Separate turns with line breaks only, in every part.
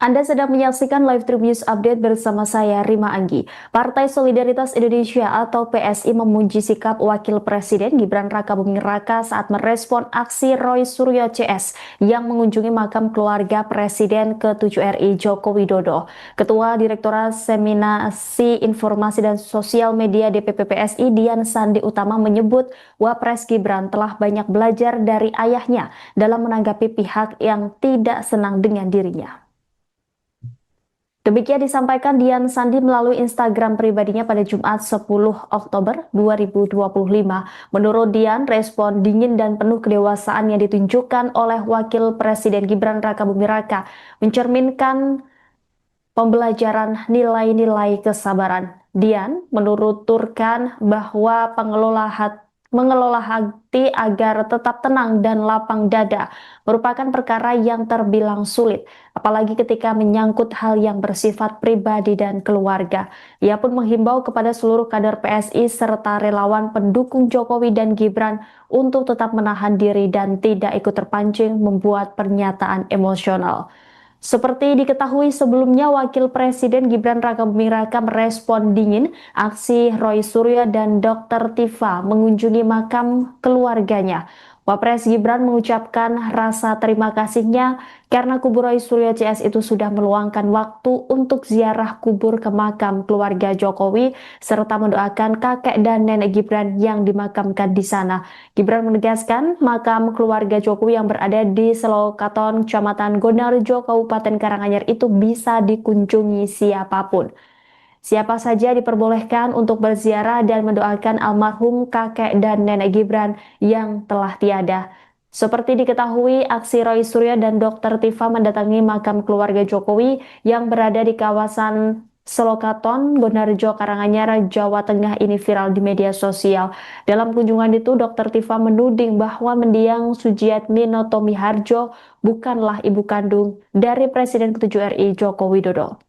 Anda sedang menyaksikan live Trip News Update bersama saya, Rima Anggi. Partai Solidaritas Indonesia atau PSI memuji sikap Wakil Presiden Gibran Rakabuming Raka saat merespon aksi Roy Suryo CS yang mengunjungi makam keluarga Presiden ke-7 RI Joko Widodo. Ketua Direktorat Seminasi Informasi dan Sosial Media DPP PSI Dian Sandi Utama menyebut Wapres Gibran telah banyak belajar dari ayahnya dalam menanggapi pihak yang tidak senang dengan dirinya. Demikian disampaikan Dian Sandi melalui Instagram pribadinya pada Jumat 10 Oktober 2025. Menurut Dian, respon dingin dan penuh kedewasaan yang ditunjukkan oleh Wakil Presiden Gibran Rakabuming Raka mencerminkan pembelajaran nilai-nilai kesabaran. Dian menuturkan bahwa mengelola hati agar tetap tenang dan lapang dada merupakan perkara yang terbilang sulit, apalagi ketika menyangkut hal yang bersifat pribadi dan keluarga. Ia pun menghimbau kepada seluruh kader PSI serta relawan pendukung Jokowi dan Gibran untuk tetap menahan diri dan tidak ikut terpancing membuat pernyataan emosional. Seperti diketahui sebelumnya, Wakil Presiden Gibran Rakabuming Raka merespon dingin aksi Roy Suryo dan Dr. Tifa mengunjungi makam keluarganya. Wapres Gibran mengucapkan rasa terima kasihnya karena kubu Roy Suryo CS itu sudah meluangkan waktu untuk ziarah kubur ke makam keluarga Jokowi serta mendoakan kakek dan nenek Gibran yang dimakamkan di sana. Gibran menegaskan makam keluarga Jokowi yang berada di Selokaton, Kecamatan Gondarjo, Kabupaten Karanganyar itu bisa dikunjungi siapapun. Siapa saja diperbolehkan untuk berziarah dan mendoakan almarhum kakek dan nenek Gibran yang telah tiada. Seperti diketahui, aksi Roy Suryo dan Dr. Tifa mendatangi makam keluarga Jokowi yang berada di kawasan Selokaton, Gondarjo, Karanganyar, Jawa Tengah ini viral di media sosial. Dalam kunjungan itu, Dr. Tifa menuding bahwa mendiang Sujiatmino Tomiharjo bukanlah ibu kandung dari Presiden ke-7 RI Joko Widodo.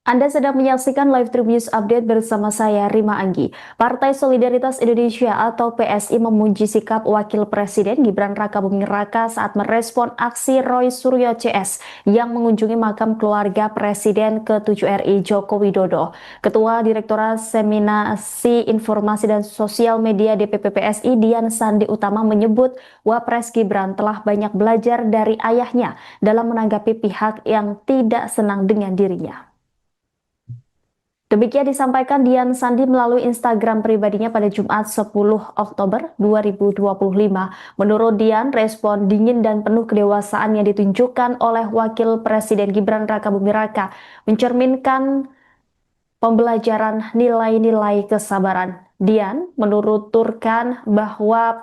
Anda sedang menyaksikan live Trip News Update bersama saya, Rima Anggi. Partai Solidaritas Indonesia atau PSI memuji sikap Wakil Presiden Gibran Rakabuming Raka saat merespon aksi Roy Suryo CS yang mengunjungi makam keluarga Presiden ke-7 RI Joko Widodo. Ketua Direktorat Seminasi Informasi dan Sosial Media DPP PSI Dian Sandi Utama menyebut Wapres Gibran telah banyak belajar dari ayahnya dalam menanggapi pihak yang tidak senang dengan dirinya. Demikian disampaikan Dian Sandi melalui Instagram pribadinya pada Jumat 10 Oktober 2025. Menurut Dian, respon dingin dan penuh kedewasaan yang ditunjukkan oleh Wakil Presiden Gibran Rakabuming Raka mencerminkan pembelajaran nilai-nilai kesabaran. Dian menuturkan bahwa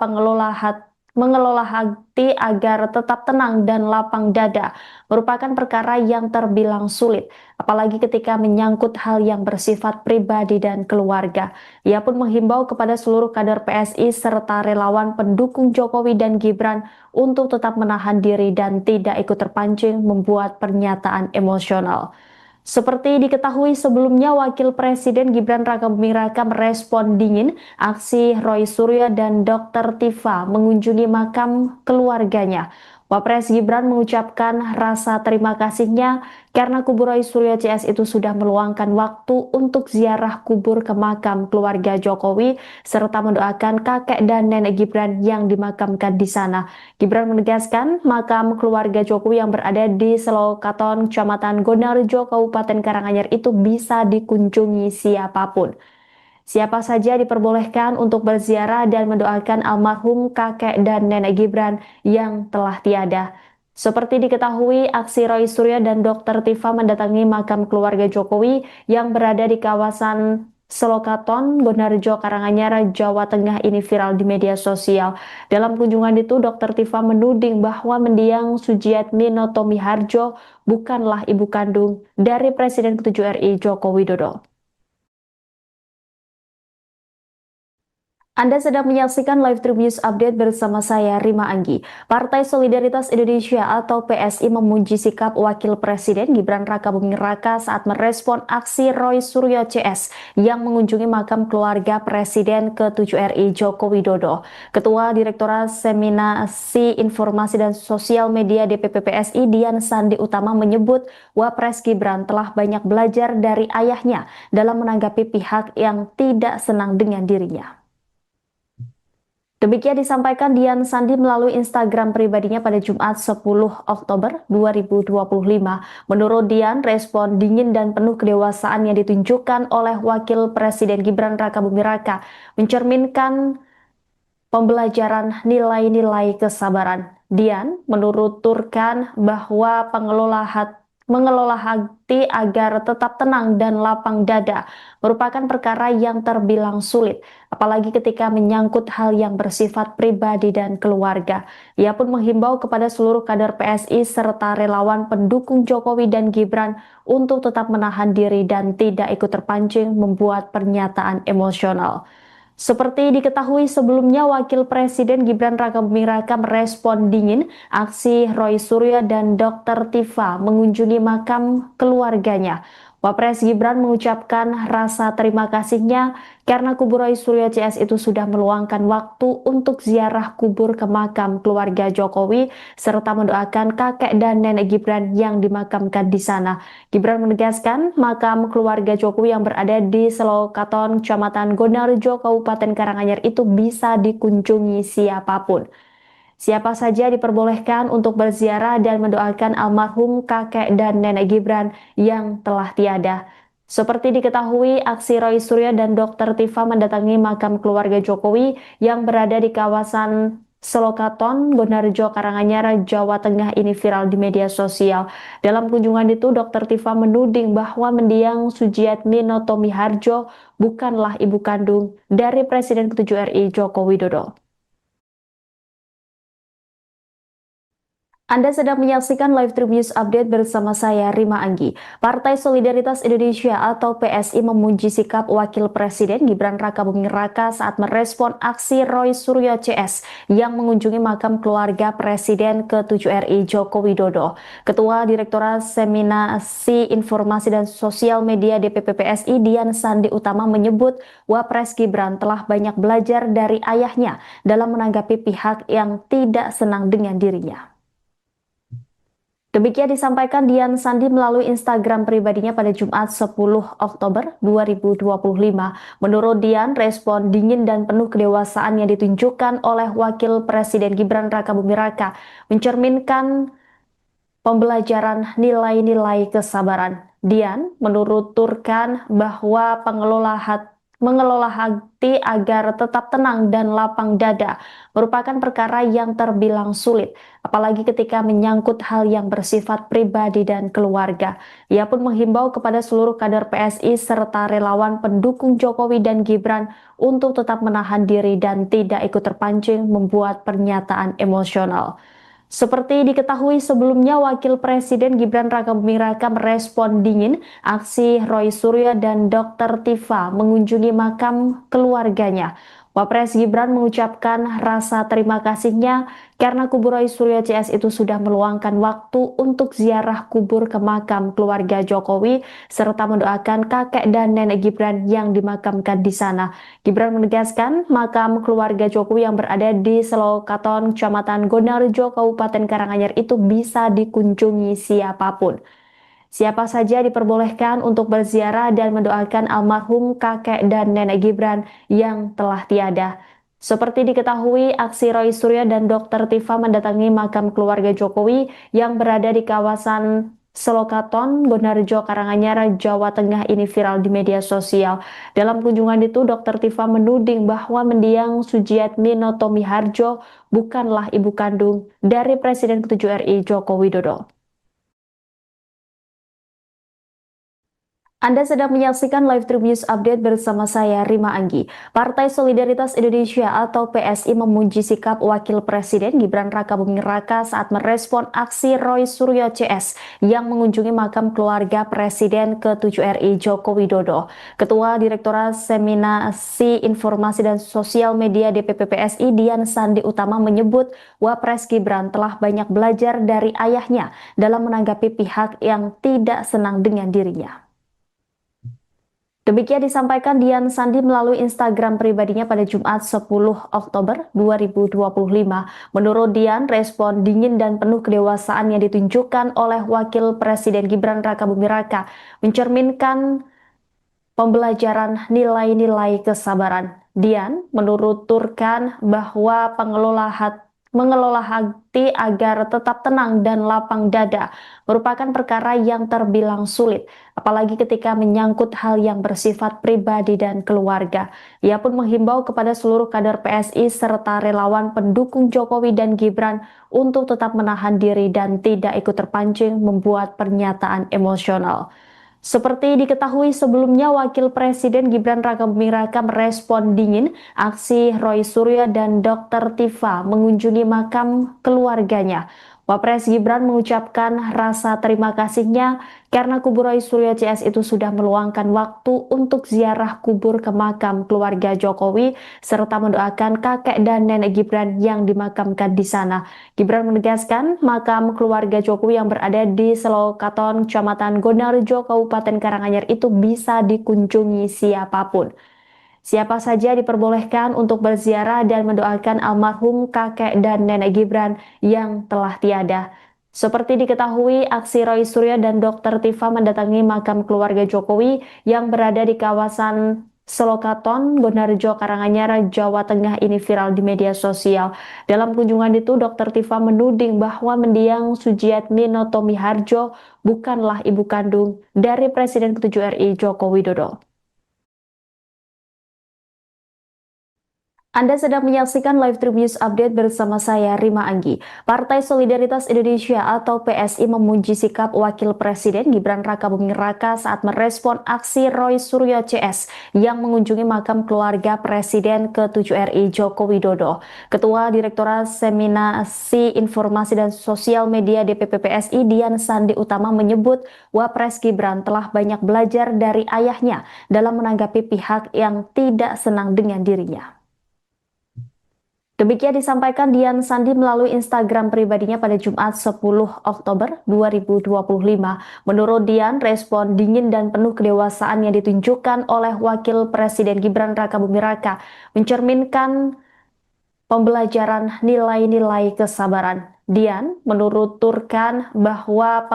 mengelola hati agar tetap tenang dan lapang dada merupakan perkara yang terbilang sulit, apalagi ketika menyangkut hal yang bersifat pribadi dan keluarga. Ia pun menghimbau kepada seluruh kader PSI serta relawan pendukung Jokowi dan Gibran untuk tetap menahan diri dan tidak ikut terpancing membuat pernyataan emosional. Seperti diketahui sebelumnya, Wakil Presiden Gibran Rakabuming Raka merespon dingin aksi Roy Suryo dan Dr. Tifa mengunjungi makam keluarganya. Wapres Gibran mengucapkan rasa terima kasihnya karena kubu Roy Suryo CS itu sudah meluangkan waktu untuk ziarah kubur ke makam keluarga Jokowi serta mendoakan kakek dan nenek Gibran yang dimakamkan di sana. Gibran menegaskan makam keluarga Jokowi yang berada di Selokaton, Kecamatan Gondarjo, Kabupaten Karanganyar itu bisa dikunjungi siapapun. Siapa saja diperbolehkan untuk berziarah dan mendoakan almarhum kakek dan nenek Gibran yang telah tiada. Seperti diketahui, aksi Roy Suryo dan Dr. Tifa mendatangi makam keluarga Jokowi yang berada di kawasan Selokaton, Gondarjo, Karanganyar, Jawa Tengah ini viral di media sosial. Dalam kunjungan itu, Dr. Tifa menuding bahwa mendiang Sujiatmino Tomiharjo bukanlah ibu kandung dari Presiden ke-7 RI Joko Widodo. Anda sedang menyaksikan live Tribun News Update bersama saya, Rima Anggi. Partai Solidaritas Indonesia atau PSI memuji sikap Wakil Presiden Gibran Rakabuming Raka saat merespon aksi Roy Suryo CS yang mengunjungi makam keluarga Presiden ke-7 RI Joko Widodo. Ketua Direktorat Seminasi Informasi dan Sosial Media DPP PSI Dian Sandi Utama menyebut Wapres Gibran telah banyak belajar dari ayahnya dalam menanggapi pihak yang tidak senang dengan dirinya. Demikian disampaikan Dian Sandi melalui Instagram pribadinya pada Jumat 10 Oktober 2025. Menurut Dian, respon dingin dan penuh kedewasaan yang ditunjukkan oleh Wakil Presiden Gibran Rakabuming Raka mencerminkan pembelajaran nilai-nilai kesabaran. Dian menuturkan bahwa mengelola hati agar tetap tenang dan lapang dada merupakan perkara yang terbilang sulit, apalagi ketika menyangkut hal yang bersifat pribadi dan keluarga. Ia pun menghimbau kepada seluruh kader PSI serta relawan pendukung Jokowi dan Gibran untuk tetap menahan diri dan tidak ikut terpancing membuat pernyataan emosional. Seperti diketahui sebelumnya, Wakil Presiden Gibran Rakabuming Raka merespon dingin aksi Roy Suryo dan Dr. Tifa mengunjungi makam keluarganya. Wapres Gibran mengucapkan rasa terima kasihnya karena kubur Roy Suryo CS itu sudah meluangkan waktu untuk ziarah kubur ke makam keluarga Jokowi serta mendoakan kakek dan nenek Gibran yang dimakamkan di sana. Gibran menegaskan makam keluarga Jokowi yang berada di Selokaton, Kecamatan Gonarjo, Kabupaten Karanganyar itu bisa dikunjungi siapapun. Siapa saja diperbolehkan untuk berziarah dan mendoakan almarhum kakek dan nenek Gibran yang telah tiada. Seperti diketahui, aksi Roy Suryo dan Dr. Tifa mendatangi makam keluarga Jokowi yang berada di kawasan Selokaton, Bonarjo, Karanganyar, Jawa Tengah ini viral di media sosial. Dalam kunjungan itu, Dr. Tifa menuding bahwa mendiang Sujiatmi Noto Miharjo bukanlah ibu kandung dari Presiden ke-7 RI Joko Widodo. Anda sedang menyaksikan live Tribun News Update bersama saya, Rima Anggi. Partai Solidaritas Indonesia atau PSI memuji sikap Wakil Presiden Gibran Rakabuming Raka saat merespon aksi Roy Suryo CS yang mengunjungi makam keluarga Presiden ke-7 RI Joko Widodo. Ketua Direktorat Seminasi Informasi dan Sosial Media DPP PSI Dian Sandi Utama menyebut Wapres Gibran telah banyak belajar dari ayahnya dalam menanggapi pihak yang tidak senang dengan dirinya. Demikian disampaikan Dian Sandi melalui Instagram pribadinya pada Jumat 10 Oktober 2025. Menurut Dian, respon dingin dan penuh kedewasaan yang ditunjukkan oleh Wakil Presiden Gibran Rakabuming Raka mencerminkan pembelajaran nilai-nilai kesabaran. Dian menuturkan bahwa mengelola hati agar tetap tenang dan lapang dada merupakan perkara yang terbilang sulit, apalagi ketika menyangkut hal yang bersifat pribadi dan keluarga. Ia pun menghimbau kepada seluruh kader PSI serta relawan pendukung Jokowi dan Gibran untuk tetap menahan diri dan tidak ikut terpancing membuat pernyataan emosional. Seperti diketahui sebelumnya, Wakil Presiden Gibran Rakabuming Raka merespon dingin aksi Roy Suryo dan Dr. Tifa mengunjungi makam keluarganya. Wapres Gibran mengucapkan rasa terima kasihnya karena kubur Roy Suryo CS itu sudah meluangkan waktu untuk ziarah kubur ke makam keluarga Jokowi serta mendoakan kakek dan nenek Gibran yang dimakamkan di sana. Gibran menegaskan makam keluarga Jokowi yang berada di Selokaton, Kecamatan Gonarjo, Kabupaten Karanganyar itu bisa dikunjungi siapapun. Siapa saja diperbolehkan untuk berziarah dan mendoakan almarhum kakek dan nenek Gibran yang telah tiada. Seperti diketahui, aksi Roy Suryo dan Dr. Tifa mendatangi makam keluarga Jokowi yang berada di kawasan Selokaton, Bonarjo, Karanganyar, Jawa Tengah ini viral di media sosial. Dalam kunjungan itu, Dr. Tifa menuding bahwa mendiang Sujiatmi Noto Miharjo bukanlah ibu kandung dari Presiden ke-7 RI Joko Widodo. Anda sedang menyaksikan live Trib News Update bersama saya, Rima Anggi. Partai Solidaritas Indonesia atau PSI memuji sikap Wakil Presiden Gibran Rakabuming Raka saat merespon aksi Roy Suryo CS yang mengunjungi makam keluarga Presiden ke-7 RI Joko Widodo. Ketua Direktorat Seminasi Informasi dan Sosial Media DPP PSI Dian Sandi Utama menyebut Wapres Gibran telah banyak belajar dari ayahnya dalam menanggapi pihak yang tidak senang dengan dirinya. Demikian disampaikan Dian Sandi melalui Instagram pribadinya pada Jumat 10 Oktober 2025. Menurut Dian, respon dingin dan penuh kedewasaan yang ditunjukkan oleh Wakil Presiden Gibran Rakabuming Raka mencerminkan pembelajaran nilai-nilai kesabaran. Dian menuturkan bahwa mengelola hati agar tetap tenang dan lapang dada merupakan perkara yang terbilang sulit, apalagi ketika menyangkut hal yang bersifat pribadi dan keluarga. Ia pun menghimbau kepada seluruh kader PSI serta relawan pendukung Jokowi dan Gibran untuk tetap menahan diri dan tidak ikut terpancing membuat pernyataan emosional. Seperti diketahui sebelumnya, Wakil Presiden Gibran Rakabuming Raka merespon dingin aksi Roy Suryo dan Dr. Tifa mengunjungi makam keluarganya. Wapres Gibran mengucapkan rasa terima kasihnya karena kubu Roy Suryo CS itu sudah meluangkan waktu untuk ziarah kubur ke makam keluarga Jokowi serta mendoakan kakek dan nenek Gibran yang dimakamkan di sana. Gibran menegaskan makam keluarga Jokowi yang berada di Selokaton, Kecamatan Gondarjo, Kabupaten Karanganyar itu bisa dikunjungi siapapun. Siapa saja diperbolehkan untuk berziarah dan mendoakan almarhum kakek dan nenek Gibran yang telah tiada. Seperti diketahui, aksi Roy Suryo dan Dr. Tifa mendatangi makam keluarga Jokowi yang berada di kawasan Selokaton, Gondarjo, Karanganyar, Jawa Tengah ini viral di media sosial. Dalam kunjungan itu, Dr. Tifa menuding bahwa mendiang Sujiatmino Tomiharjo bukanlah ibu kandung dari Presiden ke-7 RI Joko Widodo. Anda sedang menyaksikan live Trib News Update bersama saya, Rima Anggi. Partai Solidaritas Indonesia atau PSI memuji sikap Wakil Presiden Gibran Rakabuming Raka saat merespon aksi Roy Suryo CS yang mengunjungi makam keluarga Presiden ke-7 RI Joko Widodo. Ketua Direktorat Seminasi Informasi dan Sosial Media DPP PSI Dian Sandi Utama menyebut Wapres Gibran telah banyak belajar dari ayahnya dalam menanggapi pihak yang tidak senang dengan dirinya. Demikian disampaikan Dian Sandi melalui Instagram pribadinya pada Jumat 10 Oktober 2025. Menurut Dian, respon dingin dan penuh kedewasaan yang ditunjukkan oleh Wakil Presiden Gibran Rakabuming Raka mencerminkan pembelajaran nilai-nilai kesabaran. Dian menuturkan bahwa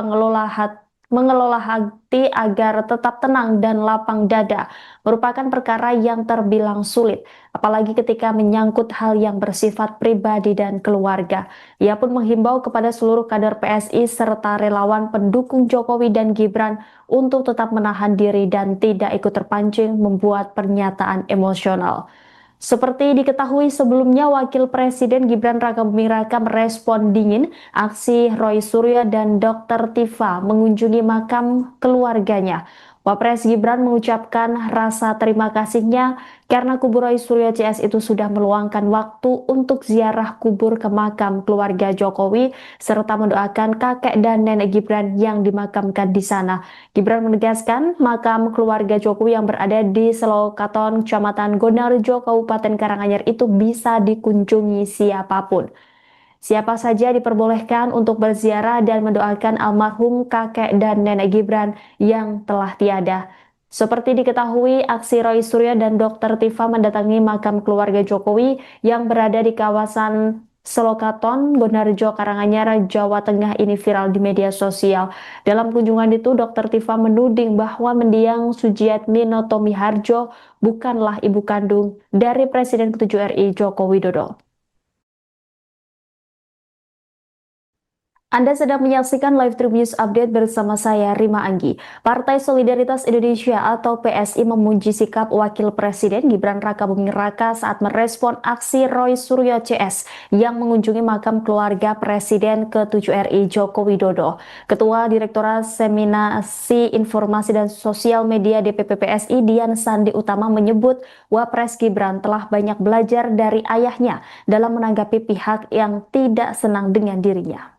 mengelola hati agar tetap tenang dan lapang dada merupakan perkara yang terbilang sulit, apalagi ketika menyangkut hal yang bersifat pribadi dan keluarga. Ia pun menghimbau kepada seluruh kader PSI serta relawan pendukung Jokowi dan Gibran untuk tetap menahan diri dan tidak ikut terpancing membuat pernyataan emosional. Seperti diketahui sebelumnya, Wakil Presiden Gibran Rakabuming Raka merespon dingin aksi Roy Suryo dan Dr. Tifa mengunjungi makam keluarganya. Wapres Gibran mengucapkan rasa terima kasihnya karena kubu Roy Suryo CS itu sudah meluangkan waktu untuk ziarah kubur ke makam keluarga Jokowi serta mendoakan kakek dan nenek Gibran yang dimakamkan di sana. Gibran menegaskan makam keluarga Jokowi yang berada di Selokaton, Kecamatan Gondarjo, Kabupaten Karanganyar itu bisa dikunjungi siapapun. Siapa saja diperbolehkan untuk berziarah dan mendoakan almarhum kakek dan nenek Gibran yang telah tiada. Seperti diketahui, aksi Roy Suryo dan Dr. Tifa mendatangi makam keluarga Jokowi yang berada di kawasan Selokaton, Gondarjo, Karanganyar, Jawa Tengah ini viral di media sosial. Dalam kunjungan itu, Dr. Tifa menuding bahwa mendiang Sujiatmino Tomiharjo bukanlah ibu kandung dari Presiden ke-7 RI Joko Widodo. Anda sedang menyaksikan live Tribun News Update bersama saya, Rima Anggi. Partai Solidaritas Indonesia atau PSI memuji sikap Wakil Presiden Gibran Rakabuming Raka saat merespon aksi Roy Suryo CS yang mengunjungi makam keluarga Presiden ke-7 RI Joko Widodo. Ketua Direktorat Seminasi Informasi dan Sosial Media DPP PSI Dian Sandi Utama menyebut Wapres Gibran telah banyak belajar dari ayahnya dalam menanggapi pihak yang tidak senang dengan dirinya.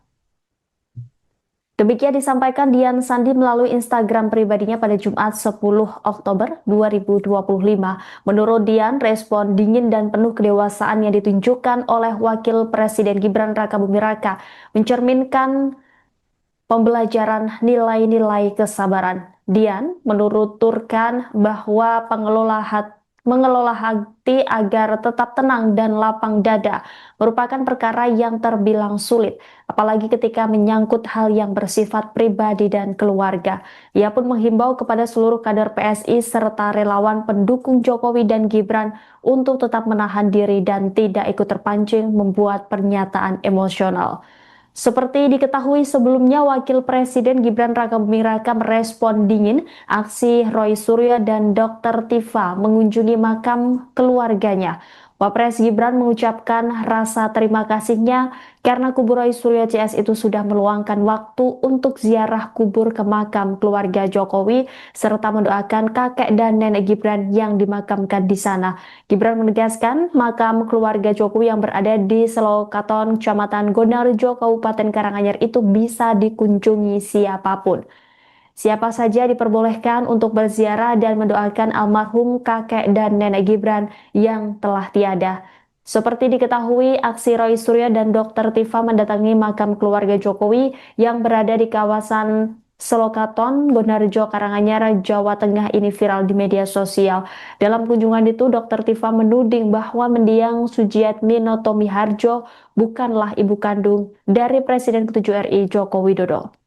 Demikian disampaikan Dian Sandi melalui Instagram pribadinya pada Jumat 10 Oktober 2025. Menurut Dian, respon dingin dan penuh kedewasaan yang ditunjukkan oleh Wakil Presiden Gibran Rakabuming Raka mencerminkan pembelajaran nilai-nilai kesabaran. Dian menuturkan bahwa mengelola hati agar tetap tenang dan lapang dada merupakan perkara yang terbilang sulit, apalagi ketika menyangkut hal yang bersifat pribadi dan keluarga. Ia pun menghimbau kepada seluruh kader PSI serta relawan pendukung Jokowi dan Gibran untuk tetap menahan diri dan tidak ikut terpancing membuat pernyataan emosional. Seperti diketahui sebelumnya, Wakil Presiden Gibran Rakabuming Raka merespon dingin aksi Roy Suryo dan Dr. Tifa mengunjungi makam keluarganya. Wapres Gibran mengucapkan rasa terima kasihnya karena kubur Roy Suryo CS itu sudah meluangkan waktu untuk ziarah kubur ke makam keluarga Jokowi serta mendoakan kakek dan nenek Gibran yang dimakamkan di sana. Gibran menegaskan makam keluarga Jokowi yang berada di Selokaton, Kecamatan Gonarjo, Kabupaten Karanganyar itu bisa dikunjungi siapapun. Siapa saja diperbolehkan untuk berziarah dan mendoakan almarhum kakek dan nenek Gibran yang telah tiada. Seperti diketahui, aksi Roy Suryo dan Dr. Tifa mendatangi makam keluarga Jokowi yang berada di kawasan Selokaton, Gonarjo, Karanganyar, Jawa Tengah ini viral di media sosial. Dalam kunjungan itu, Dr. Tifa menuding bahwa mendiang Sujiatmi Noto Miharjo bukanlah ibu kandung dari Presiden ke-7 RI Joko Widodo.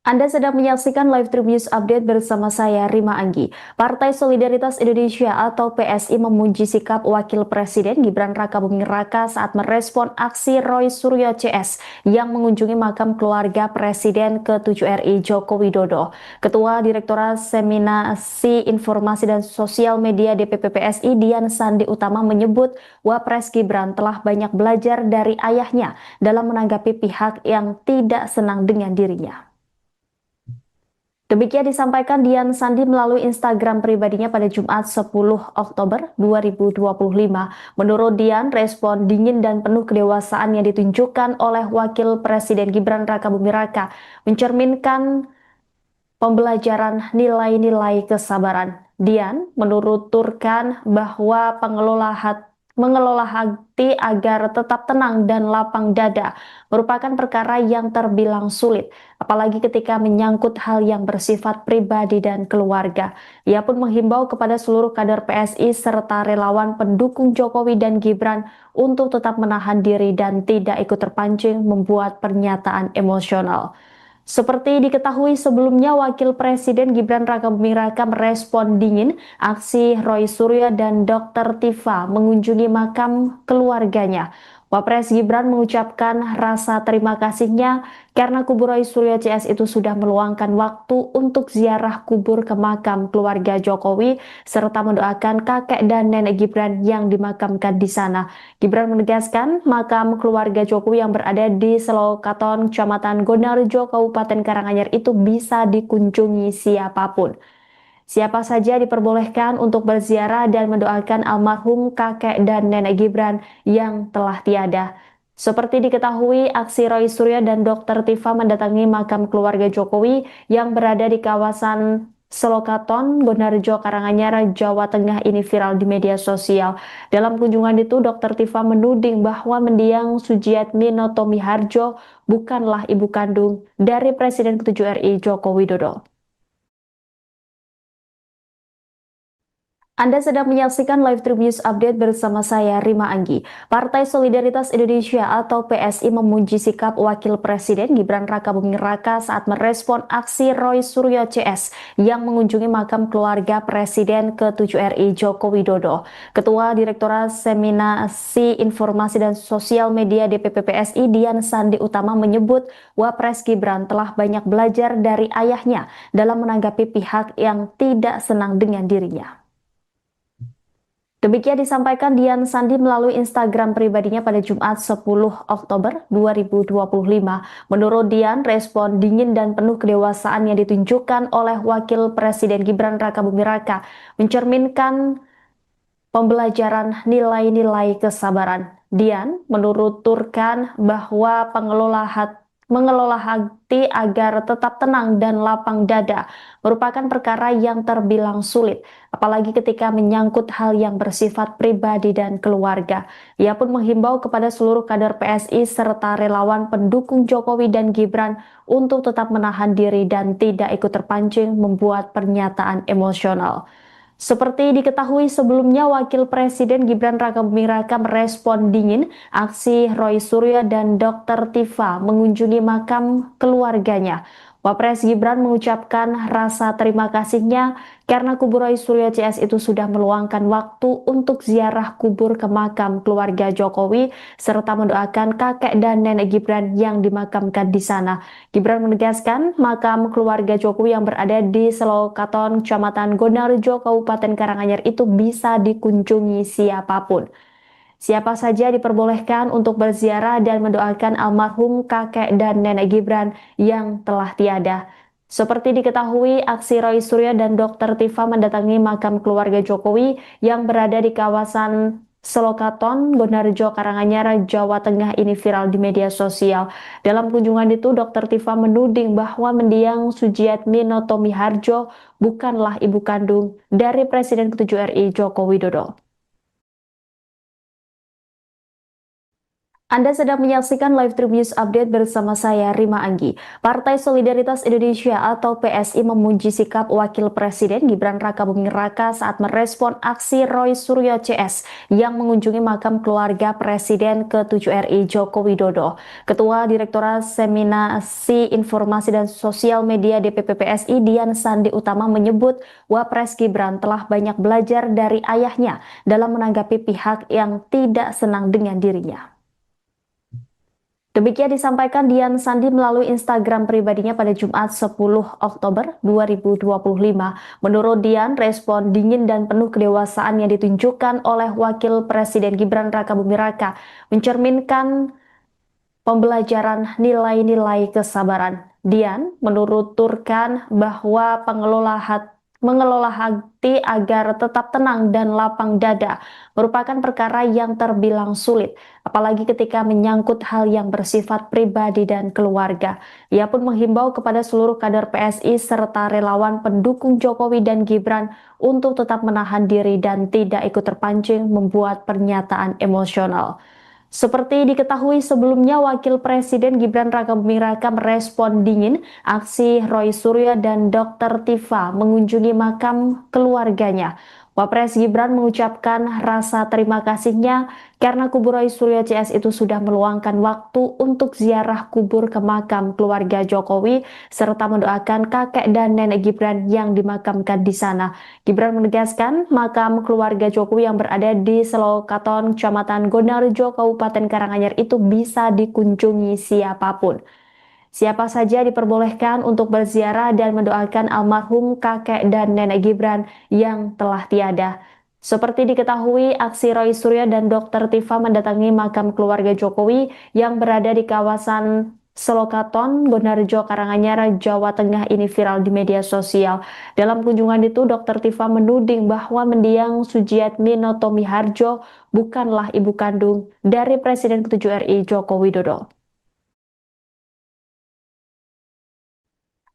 Anda sedang menyaksikan live Tribun News Update bersama saya, Rima Anggi. Partai Solidaritas Indonesia atau PSI memuji sikap Wakil Presiden Gibran Rakabuming Raka saat merespon aksi Roy Suryo CS yang mengunjungi makam keluarga Presiden ke-7 RI Joko Widodo. Ketua Direktorat Seminasi Informasi dan Sosial Media DPP PSI Dian Sandi Utama menyebut Wapres Gibran telah banyak belajar dari ayahnya dalam menanggapi pihak yang tidak senang dengan dirinya. Demikian disampaikan Dian Sandi melalui Instagram pribadinya pada Jumat 10 Oktober 2025. Menurut Dian, respon dingin dan penuh kedewasaan yang ditunjukkan oleh Wakil Presiden Gibran Rakabuming Raka mencerminkan pembelajaran nilai-nilai kesabaran. Dian menuturkan bahwa mengelola hati agar tetap tenang dan lapang dada merupakan perkara yang terbilang sulit, apalagi ketika menyangkut hal yang bersifat pribadi dan keluarga. Ia pun menghimbau kepada seluruh kader PSI serta relawan pendukung Jokowi dan Gibran untuk tetap menahan diri dan tidak ikut terpancing membuat pernyataan emosional. Seperti diketahui sebelumnya, Wakil Presiden Gibran Rakabuming Raka merespon dingin aksi Roy Suryo dan Dr. Tifa mengunjungi makam keluarganya. Wapres Gibran mengucapkan rasa terima kasihnya karena kubur Roy Suryo CS itu sudah meluangkan waktu untuk ziarah kubur ke makam keluarga Jokowi serta mendoakan kakek dan nenek Gibran yang dimakamkan di sana. Gibran menegaskan makam keluarga Jokowi yang berada di Selokaton, Kecamatan Gonarjo, Kabupaten Karanganyar itu bisa dikunjungi siapapun. Siapa saja diperbolehkan untuk berziarah dan mendoakan almarhum kakek dan nenek Gibran yang telah tiada. Seperti diketahui, aksi Roy Suryo dan Dr. Tifa mendatangi makam keluarga Jokowi yang berada di kawasan Selokaton, Gonarjo, Karanganyar, Jawa Tengah ini viral di media sosial. Dalam kunjungan itu, Dr. Tifa menuding bahwa mendiang Sujiatmi Noto Miharjo bukanlah ibu kandung dari Presiden ke-7 RI Joko Widodo. Anda sedang menyaksikan live Trip News Update bersama saya, Rima Anggi. Partai Solidaritas Indonesia atau PSI memuji sikap Wakil Presiden Gibran Rakabuming Raka saat merespon aksi Roy Suryo CS yang mengunjungi makam keluarga Presiden ke-7 RI Joko Widodo. Ketua Direktorat Seminasi Informasi dan Sosial Media DPP PSI Dian Sandi Utama menyebut Wapres Gibran telah banyak belajar dari ayahnya dalam menanggapi pihak yang tidak senang dengan dirinya. Demikian disampaikan Dian Sandi melalui Instagram pribadinya pada Jumat 10 Oktober 2025. Menurut Dian, respon dingin dan penuh kedewasaan yang ditunjukkan oleh Wakil Presiden Gibran Rakabuming Raka mencerminkan pembelajaran nilai-nilai kesabaran. Dian menuturkan bahwa mengelola hati agar tetap tenang dan lapang dada merupakan perkara yang terbilang sulit, apalagi ketika menyangkut hal yang bersifat pribadi dan keluarga. Ia pun menghimbau kepada seluruh kader PSI serta relawan pendukung Jokowi dan Gibran untuk tetap menahan diri dan tidak ikut terpancing membuat pernyataan emosional. Seperti diketahui sebelumnya, Wakil Presiden Gibran Rakabuming Raka merespon dingin aksi Roy Suryo dan Dr. Tifa mengunjungi makam keluarganya. Wapres Gibran mengucapkan rasa terima kasihnya karena kubu Roy Suryo CS itu sudah meluangkan waktu untuk ziarah kubur ke makam keluarga Jokowi serta mendoakan kakek dan nenek Gibran yang dimakamkan di sana. Gibran menegaskan makam keluarga Jokowi yang berada di Selokaton, Kecamatan Gondarjo, Kabupaten Karanganyar itu bisa dikunjungi siapapun. Siapa saja diperbolehkan untuk berziarah dan mendoakan almarhum kakek dan nenek Gibran yang telah tiada. Seperti diketahui, aksi Roy Suryo dan Dr. Tifa mendatangi makam keluarga Jokowi yang berada di kawasan Selokaton, Gondarjo, Karanganyar, Jawa Tengah ini viral di media sosial. Dalam kunjungan itu, Dr. Tifa menuding bahwa mendiang Sujiatmino Tomiharjo bukanlah ibu kandung dari Presiden ke-7 RI Joko Widodo. Anda sedang menyaksikan live Trip News Update bersama saya, Rima Anggi. Partai Solidaritas Indonesia atau PSI memuji sikap Wakil Presiden Gibran Rakabuming Raka saat merespon aksi Roy Suryo CS yang mengunjungi makam keluarga Presiden ke-7 RI Joko Widodo. Ketua Direktorat Seminasi Informasi dan Sosial Media DPP PSI Dian Sandi Utama menyebut Wapres Gibran telah banyak belajar dari ayahnya dalam menanggapi pihak yang tidak senang dengan dirinya. Demikian disampaikan Dian Sandi melalui Instagram pribadinya pada Jumat 10 Oktober 2025. Menurut Dian, respon dingin dan penuh kedewasaan yang ditunjukkan oleh Wakil Presiden Gibran Rakabuming Raka mencerminkan pembelajaran nilai-nilai kesabaran. Dian menuturkan bahwa mengelola hati agar tetap tenang dan lapang dada merupakan perkara yang terbilang sulit, apalagi ketika menyangkut hal yang bersifat pribadi dan keluarga. Ia pun menghimbau kepada seluruh kader PSI serta relawan pendukung Jokowi dan Gibran untuk tetap menahan diri dan tidak ikut terpancing membuat pernyataan emosional. Seperti diketahui sebelumnya, Wakil Presiden Gibran Rakabuming Raka merespon dingin aksi Roy Suryo dan Dr. Tifa mengunjungi makam keluarganya. Wapres Gibran mengucapkan rasa terima kasihnya karena kubu Roy Suryo CS itu sudah meluangkan waktu untuk ziarah kubur ke makam keluarga Jokowi serta mendoakan kakek dan nenek Gibran yang dimakamkan di sana. Gibran menegaskan makam keluarga Jokowi yang berada di Selokaton, Kecamatan Gondarjo, Kabupaten Karanganyar itu bisa dikunjungi siapapun. Siapa saja diperbolehkan untuk berziarah dan mendoakan almarhum kakek dan nenek Gibran yang telah tiada. Seperti diketahui, aksi Roy Suryo dan Dr. Tifa mendatangi makam keluarga Jokowi yang berada di kawasan Selokaton, Gondarjo, Karanganyar, Jawa Tengah ini viral di media sosial. Dalam kunjungan itu, Dr. Tifa menuding bahwa mendiang Sujiatmino Tomiharjo bukanlah ibu kandung dari Presiden ke-7 RI Joko Widodo.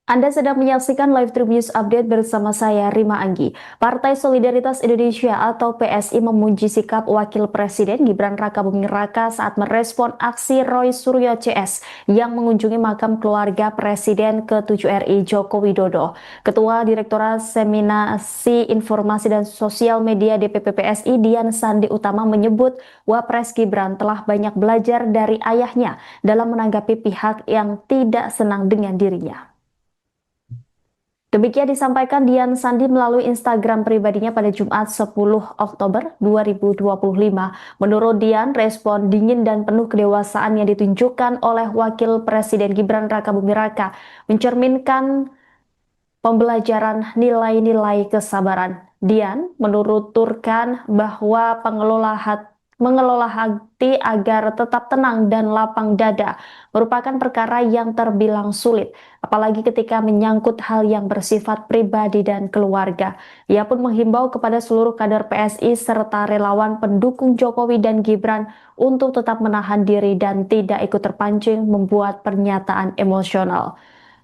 Anda sedang menyaksikan live Tribun News Update bersama saya, Rima Anggi. Partai Solidaritas Indonesia atau PSI memuji sikap Wakil Presiden Gibran Rakabuming Raka saat merespon aksi Roy Suryo CS yang mengunjungi makam keluarga Presiden ke-7 RI Joko Widodo. Ketua Direktorat Seminasi Informasi dan Sosial Media DPP PSI Dian Sandi Utama menyebut Wapres Gibran telah banyak belajar dari ayahnya dalam menanggapi pihak yang tidak senang dengan dirinya. Demikian disampaikan Dian Sandi melalui Instagram pribadinya pada Jumat 10 Oktober 2025. Menurut Dian, respon dingin dan penuh kedewasaan yang ditunjukkan oleh Wakil Presiden Gibran Rakabuming Raka mencerminkan pembelajaran nilai-nilai kesabaran. Dian menuturkan bahwa mengelola hati agar tetap tenang dan lapang dada merupakan perkara yang terbilang sulit, apalagi ketika menyangkut hal yang bersifat pribadi dan keluarga. Ia pun menghimbau kepada seluruh kader PSI serta relawan pendukung Jokowi dan Gibran untuk tetap menahan diri dan tidak ikut terpancing membuat pernyataan emosional.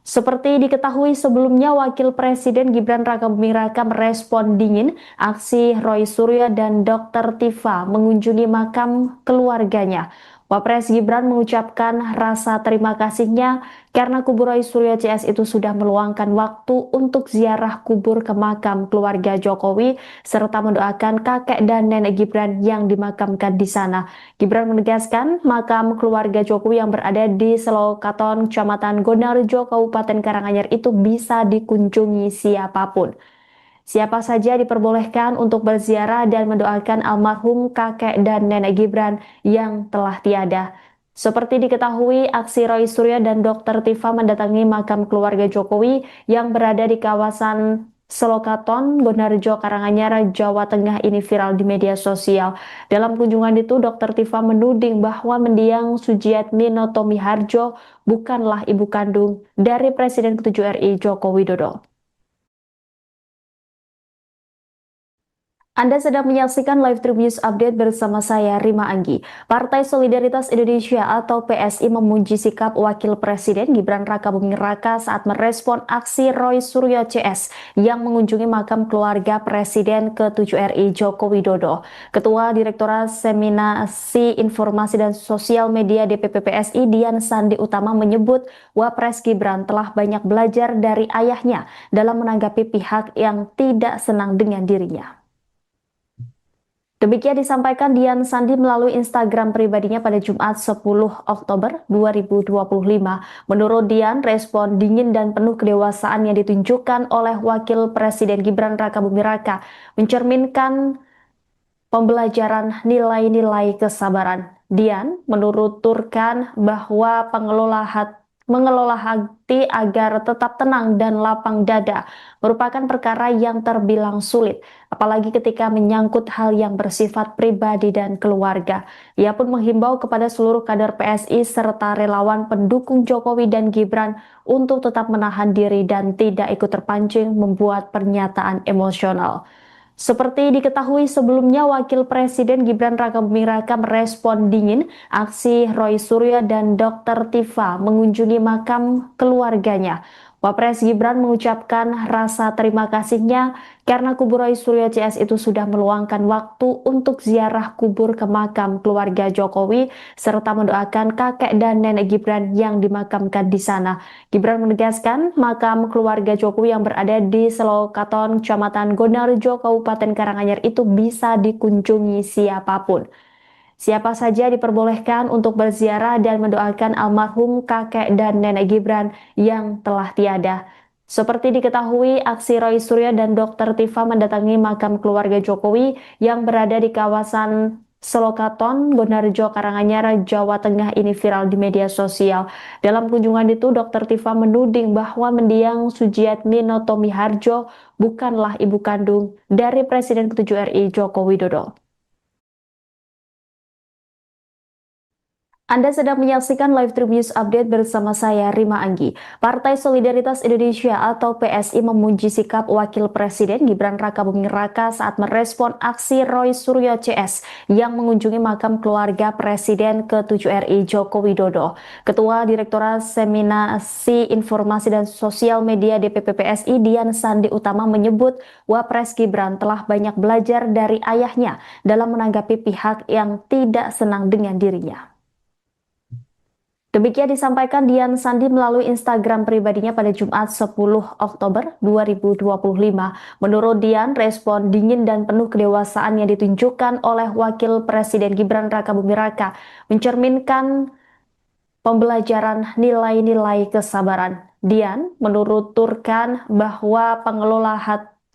Seperti diketahui sebelumnya, Wakil Presiden Gibran Rakabuming Raka merespon dingin aksi Roy Suryo dan Dr. Tifa mengunjungi makam keluarganya. Wapres Gibran mengucapkan rasa terima kasihnya karena kubur Roy Suryo CS itu sudah meluangkan waktu untuk ziarah kubur ke makam keluarga Jokowi serta mendoakan kakek dan nenek Gibran yang dimakamkan di sana. Gibran menegaskan makam keluarga Jokowi yang berada di Selokaton, Kecamatan Gonarjo, Kabupaten Karanganyar itu bisa dikunjungi siapapun. Siapa saja diperbolehkan untuk berziarah dan mendoakan almarhum kakek dan nenek Gibran yang telah tiada. Seperti diketahui, aksi Roy Suryo dan Dr. Tifa mendatangi makam keluarga Jokowi yang berada di kawasan Selokaton, Bonarjo, Karanganyar, Jawa Tengah ini viral di media sosial. Dalam kunjungan itu, Dr. Tifa menuding bahwa mendiang Sujiatmi Notomi Harjo bukanlah ibu kandung dari Presiden ke-7 RI Joko Widodo. Anda sedang menyaksikan live Tribun News Update bersama saya, Rima Anggi. Partai Solidaritas Indonesia atau PSI memuji sikap Wakil Presiden Gibran Rakabuming Raka saat merespon aksi Roy Suryo CS yang mengunjungi makam keluarga Presiden ke-7 RI Joko Widodo. Ketua Direktorat Seminasi Informasi dan Sosial Media DPP PSI Dian Sandi Utama menyebut Wapres Gibran telah banyak belajar dari ayahnya dalam menanggapi pihak yang tidak senang dengan dirinya. Demikian disampaikan Dian Sandi melalui Instagram pribadinya pada Jumat 10 Oktober 2025. Menurut Dian, respon dingin dan penuh kedewasaan yang ditunjukkan oleh Wakil Presiden Gibran Rakabuming Raka mencerminkan pembelajaran nilai-nilai kesabaran. Dian menuturkan bahwa mengelola hati agar tetap tenang dan lapang dada merupakan perkara yang terbilang sulit, apalagi ketika menyangkut hal yang bersifat pribadi dan keluarga. Ia pun menghimbau kepada seluruh kader PSI serta relawan pendukung Jokowi dan Gibran untuk tetap menahan diri dan tidak ikut terpancing membuat pernyataan emosional. Seperti diketahui sebelumnya, Wakil Presiden Gibran Rakabuming Raka merespon dingin aksi Roy Suryo dan Dr. Tifa mengunjungi makam keluarganya. Wapres Gibran mengucapkan rasa terima kasihnya karena kubur Roy Suryo CS itu sudah meluangkan waktu untuk ziarah kubur ke makam keluarga Jokowi serta mendoakan kakek dan nenek Gibran yang dimakamkan di sana. Gibran menegaskan makam keluarga Jokowi yang berada di Selokaton, Kecamatan Gonarjo, Kabupaten Karanganyar itu bisa dikunjungi siapapun. Siapa saja diperbolehkan untuk berziarah dan mendoakan almarhum kakek dan nenek Gibran yang telah tiada. Seperti diketahui, aksi Roy Suryo dan Dr. Tifa mendatangi makam keluarga Jokowi yang berada di kawasan Selokaton, Bonarjo, Karanganyar, Jawa Tengah ini viral di media sosial. Dalam kunjungan itu, Dr. Tifa menuding bahwa mendiang Sujiatmi Notomi Harjo bukanlah ibu kandung dari Presiden ke-7 RI Joko Widodo. Anda sedang menyaksikan live Trib News Update bersama saya, Rima Anggi. Partai Solidaritas Indonesia atau PSI memuji sikap Wakil Presiden Gibran Rakabuming Raka saat merespon aksi Roy Suryo CS yang mengunjungi makam keluarga Presiden ke-7 RI Joko Widodo. Ketua Direktorat Seminasi Informasi dan Sosial Media DPP PSI Dian Sandi Utama menyebut Wapres Gibran telah banyak belajar dari ayahnya dalam menanggapi pihak yang tidak senang dengan dirinya. Demikian disampaikan Dian Sandi melalui Instagram pribadinya pada Jumat 10 Oktober 2025. Menurut Dian, respon dingin dan penuh kedewasaan yang ditunjukkan oleh Wakil Presiden Gibran Rakabuming Raka mencerminkan pembelajaran nilai-nilai kesabaran. Dian menuturkan bahwa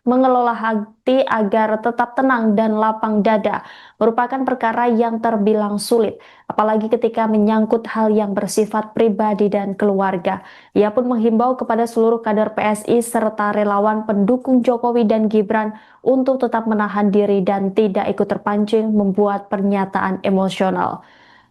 mengelola hati agar tetap tenang dan lapang dada merupakan perkara yang terbilang sulit, apalagi ketika menyangkut hal yang bersifat pribadi dan keluarga. Ia pun menghimbau kepada seluruh kader PSI serta relawan pendukung Jokowi dan Gibran untuk tetap menahan diri dan tidak ikut terpancing membuat pernyataan emosional.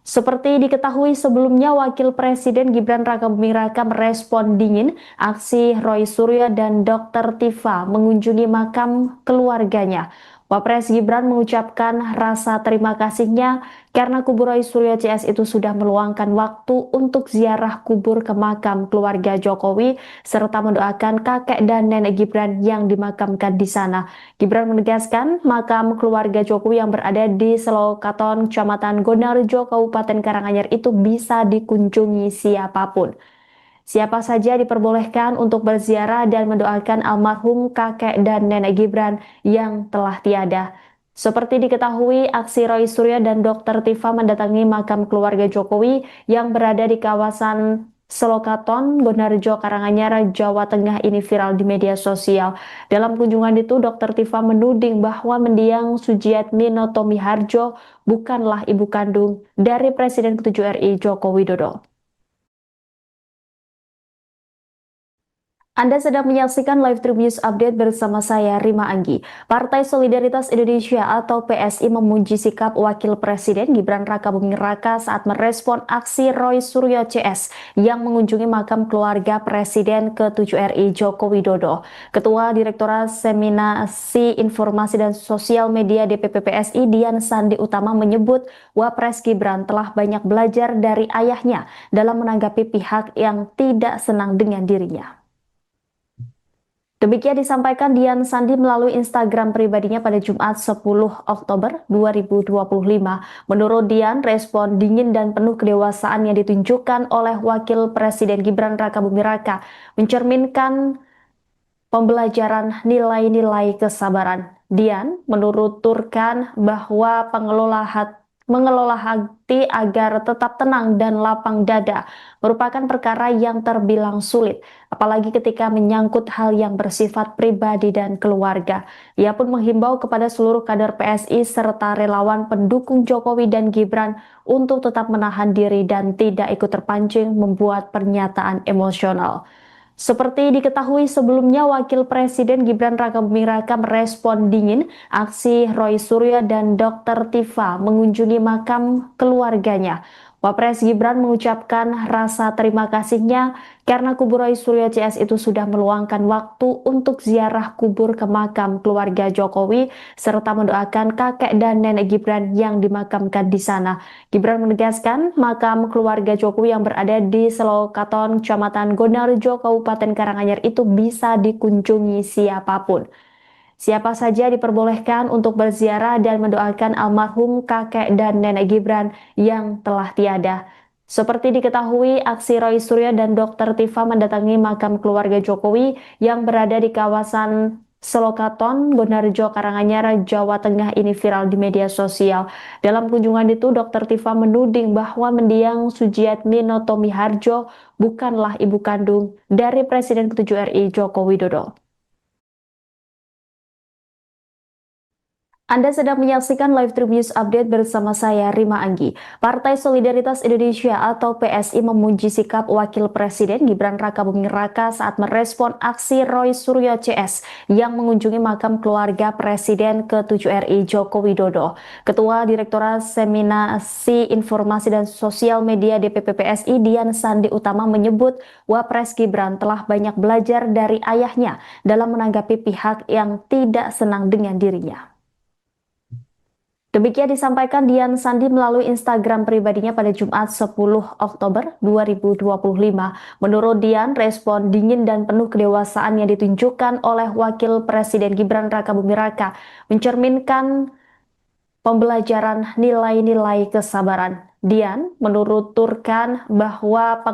Seperti diketahui sebelumnya, Wakil Presiden Gibran Rakabuming Raka merespon dingin aksi Roy Suryo dan Dr. Tifa mengunjungi makam keluarganya. Wapres Gibran mengucapkan rasa terima kasihnya karena kubu Roy Suryo CS itu sudah meluangkan waktu untuk ziarah kubur ke makam keluarga Jokowi serta mendoakan kakek dan nenek Gibran yang dimakamkan di sana. Gibran menegaskan makam keluarga Jokowi yang berada di Selokaton, Kecamatan Gonarjo, Kabupaten Karanganyar itu bisa dikunjungi siapapun. Siapa saja diperbolehkan untuk berziarah dan mendoakan almarhum kakek dan nenek Gibran yang telah tiada. Seperti diketahui, aksi Roy Suryo dan Dr. Tifa mendatangi makam keluarga Jokowi yang berada di kawasan Selokaton, Gonarjo, Karanganyar, Jawa Tengah ini viral di media sosial. Dalam kunjungan itu, Dr. Tifa menuding bahwa mendiang Sujiatmino Tomiharjo bukanlah ibu kandung dari Presiden ke-7 RI Joko Widodo. Anda sedang menyaksikan live Trib News Update bersama saya, Rima Anggi. Partai Solidaritas Indonesia atau PSI memuji sikap Wakil Presiden Gibran Rakabuming Raka saat merespon aksi Roy Suryo CS yang mengunjungi makam keluarga Presiden ke-7 RI Joko Widodo. Ketua Direktorat Seminasi Informasi dan Sosial Media DPP PSI Dian Sandi Utama menyebut Wapres Gibran telah banyak belajar dari ayahnya dalam menanggapi pihak yang tidak senang dengan dirinya. Demikian disampaikan Dian Sandi melalui Instagram pribadinya pada Jumat 10 Oktober 2025. Menurut Dian, respon dingin dan penuh kedewasaan yang ditunjukkan oleh Wakil Presiden Gibran Rakabuming Raka mencerminkan pembelajaran nilai-nilai kesabaran. Dian menuturkan bahwa mengelola hati agar tetap tenang dan lapang dada merupakan perkara yang terbilang sulit, apalagi ketika menyangkut hal yang bersifat pribadi dan keluarga. Ia pun menghimbau kepada seluruh kader PSI serta relawan pendukung Jokowi dan Gibran untuk tetap menahan diri dan tidak ikut terpancing membuat pernyataan emosional. Seperti diketahui sebelumnya, Wakil Presiden Gibran Rakabuming Raka merespon dingin aksi Roy Suryo dan Dr. Tifa mengunjungi makam keluarganya. Wapres Gibran mengucapkan rasa terima kasihnya karena kubu Roy Suryo CS itu sudah meluangkan waktu untuk ziarah kubur ke makam keluarga Jokowi serta mendoakan kakek dan nenek Gibran yang dimakamkan di sana. Gibran menegaskan makam keluarga Jokowi yang berada di Selokaton, Kecamatan Gonarjo, Kabupaten Karanganyar itu bisa dikunjungi siapapun. Siapa saja diperbolehkan untuk berziarah dan mendoakan almarhum kakek dan nenek Gibran yang telah tiada. Seperti diketahui, aksi Roy Suryo dan Dr. Tifa mendatangi makam keluarga Jokowi yang berada di kawasan Selokaton, Gonarjo, Karanganyar, Jawa Tengah ini viral di media sosial. Dalam kunjungan itu, Dr. Tifa menuding bahwa mendiang Sujiatmino Tomiharjo bukanlah ibu kandung dari Presiden ke-7 RI Joko Widodo. Anda sedang menyaksikan live Tribun News Update bersama saya, Rima Anggi. Partai Solidaritas Indonesia atau PSI memuji sikap Wakil Presiden Gibran Rakabuming Raka saat merespon aksi Roy Suryo CS yang mengunjungi makam keluarga Presiden ke-7 RI Joko Widodo. Ketua Direktorat Seminasi Informasi dan Sosial Media DPP PSI Dian Sandi Utama menyebut Wapres Gibran telah banyak belajar dari ayahnya dalam menanggapi pihak yang tidak senang dengan dirinya. Demikian disampaikan Dian Sandi melalui Instagram pribadinya pada Jumat 10 Oktober 2025. Menurut Dian, respon dingin dan penuh kedewasaan yang ditunjukkan oleh Wakil Presiden Gibran Rakabuming Raka mencerminkan pembelajaran nilai-nilai kesabaran. Dian menuturkan bahwa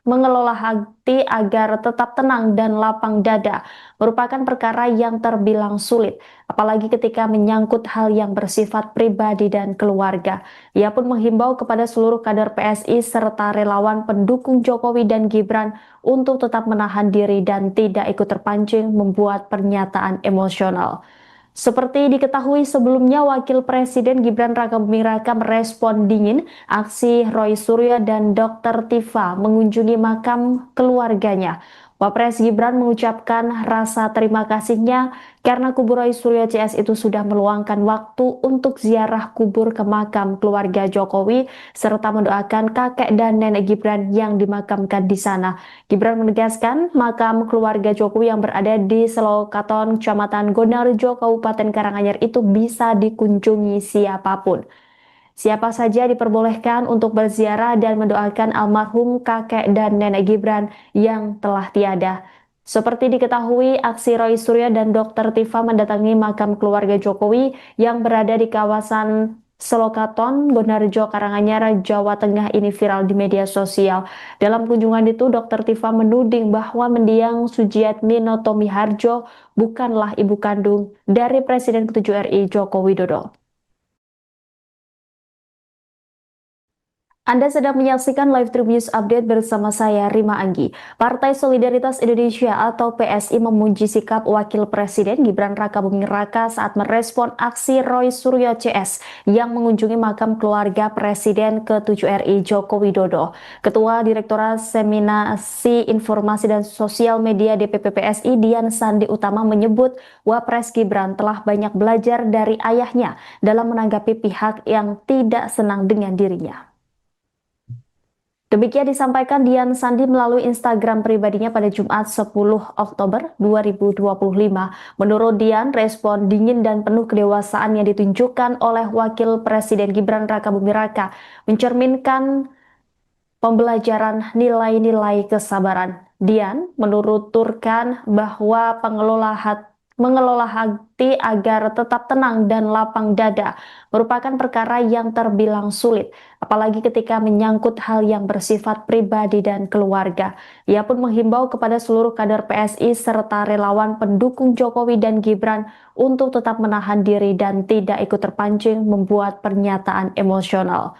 mengelola hati agar tetap tenang dan lapang dada merupakan perkara yang terbilang sulit, apalagi ketika menyangkut hal yang bersifat pribadi dan keluarga. Ia pun menghimbau kepada seluruh kader PSI serta relawan pendukung Jokowi dan Gibran untuk tetap menahan diri dan tidak ikut terpancing membuat pernyataan emosional. Seperti diketahui sebelumnya, Wakil Presiden Gibran Rakabuming Raka merespon dingin aksi Roy Suryo dan Dr. Tifa mengunjungi makam keluarganya. Wapres Gibran mengucapkan rasa terima kasihnya karena kubur Roy Suryo CS itu sudah meluangkan waktu untuk ziarah kubur ke makam keluarga Jokowi serta mendoakan kakek dan nenek Gibran yang dimakamkan di sana. Gibran menegaskan makam keluarga Jokowi yang berada di Selokaton, Kecamatan Gonarjo, Kabupaten Karanganyar itu bisa dikunjungi siapapun. Siapa saja diperbolehkan untuk berziarah dan mendoakan almarhum kakek dan nenek Gibran yang telah tiada. Seperti diketahui, aksi Roy Suryo dan Dr. Tifa mendatangi makam keluarga Jokowi yang berada di kawasan Selokaton, Gonarjo, Karanganyar, Jawa Tengah ini viral di media sosial. Dalam kunjungan itu, Dr. Tifa menuding bahwa mendiang Sujiatmi Notomiharjo bukanlah ibu kandung dari Presiden ke-7 RI Joko Widodo. Anda sedang menyaksikan live Tribun News Update bersama saya, Rima Anggi. Partai Solidaritas Indonesia atau PSI memuji sikap Wakil Presiden Gibran Rakabuming Raka saat merespon aksi Roy Suryo CS yang mengunjungi makam keluarga Presiden ke-7 RI Joko Widodo. Ketua Direktorat Seminasi Informasi dan Sosial Media DPP PSI Dian Sandi Utama menyebut Wapres Gibran telah banyak belajar dari ayahnya dalam menanggapi pihak yang tidak senang dengan dirinya. Demikian disampaikan Dian Sandi melalui Instagram pribadinya pada Jumat 10 Oktober 2025. Menurut Dian, respon dingin dan penuh kedewasaan yang ditunjukkan oleh Wakil Presiden Gibran Rakabuming Raka mencerminkan pembelajaran nilai-nilai kesabaran. Dian menuturkan bahwa mengelola hati agar tetap tenang dan lapang dada merupakan perkara yang terbilang sulit, apalagi ketika menyangkut hal yang bersifat pribadi dan keluarga. Ia pun menghimbau kepada seluruh kader PSI serta relawan pendukung Jokowi dan Gibran untuk tetap menahan diri dan tidak ikut terpancing membuat pernyataan emosional.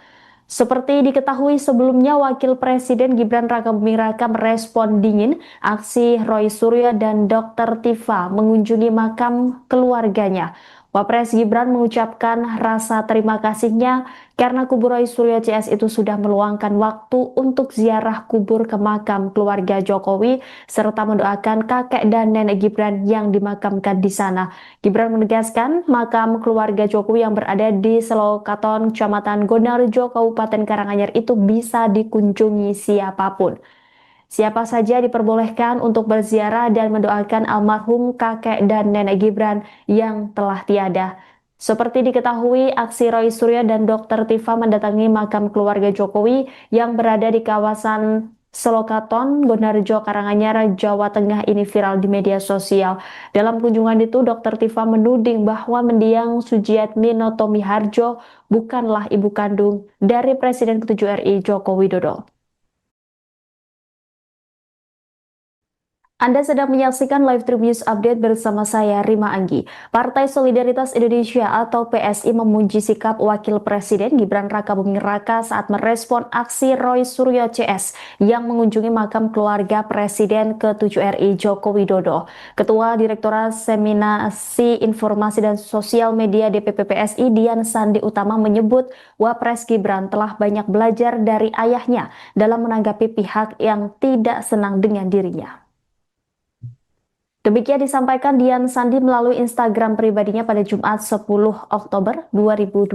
Seperti diketahui sebelumnya, Wakil Presiden Gibran Rakabuming Raka merespon dingin aksi Roy Suryo dan Dr. Tifa mengunjungi makam keluarganya. Wapres Gibran mengucapkan rasa terima kasihnya karena kubur Roy Suryo CS itu sudah meluangkan waktu untuk ziarah kubur ke makam keluarga Jokowi serta mendoakan kakek dan nenek Gibran yang dimakamkan di sana. Gibran menegaskan makam keluarga Jokowi yang berada di Selokaton, Kecamatan Gonarjo, Kabupaten Karanganyar itu bisa dikunjungi siapapun. Siapa saja diperbolehkan untuk berziarah dan mendoakan almarhum kakek dan nenek Gibran yang telah tiada. Seperti diketahui, aksi Roy Suryo dan Dr. Tifa mendatangi makam keluarga Jokowi yang berada di kawasan Selokaton, Gonarjo, Karanganyar, Jawa Tengah ini viral di media sosial. Dalam kunjungan itu, Dr. Tifa menuding bahwa mendiang Sujiatmi Notomiharjo bukanlah ibu kandung dari Presiden ke-7 RI Joko Widodo. Anda sedang menyaksikan live Trip News Update bersama saya, Rima Anggi. Partai Solidaritas Indonesia atau PSI memuji sikap Wakil Presiden Gibran Rakabuming Raka saat merespon aksi Roy Suryo CS yang mengunjungi makam keluarga Presiden ke-7 RI Joko Widodo. Ketua Direktorat Seminasi Informasi dan Sosial Media DPP PSI Dian Sandi Utama menyebut Wapres Gibran telah banyak belajar dari ayahnya dalam menanggapi pihak yang tidak senang dengan dirinya. Demikian disampaikan Dian Sandi melalui Instagram pribadinya pada Jumat 10 Oktober 2025.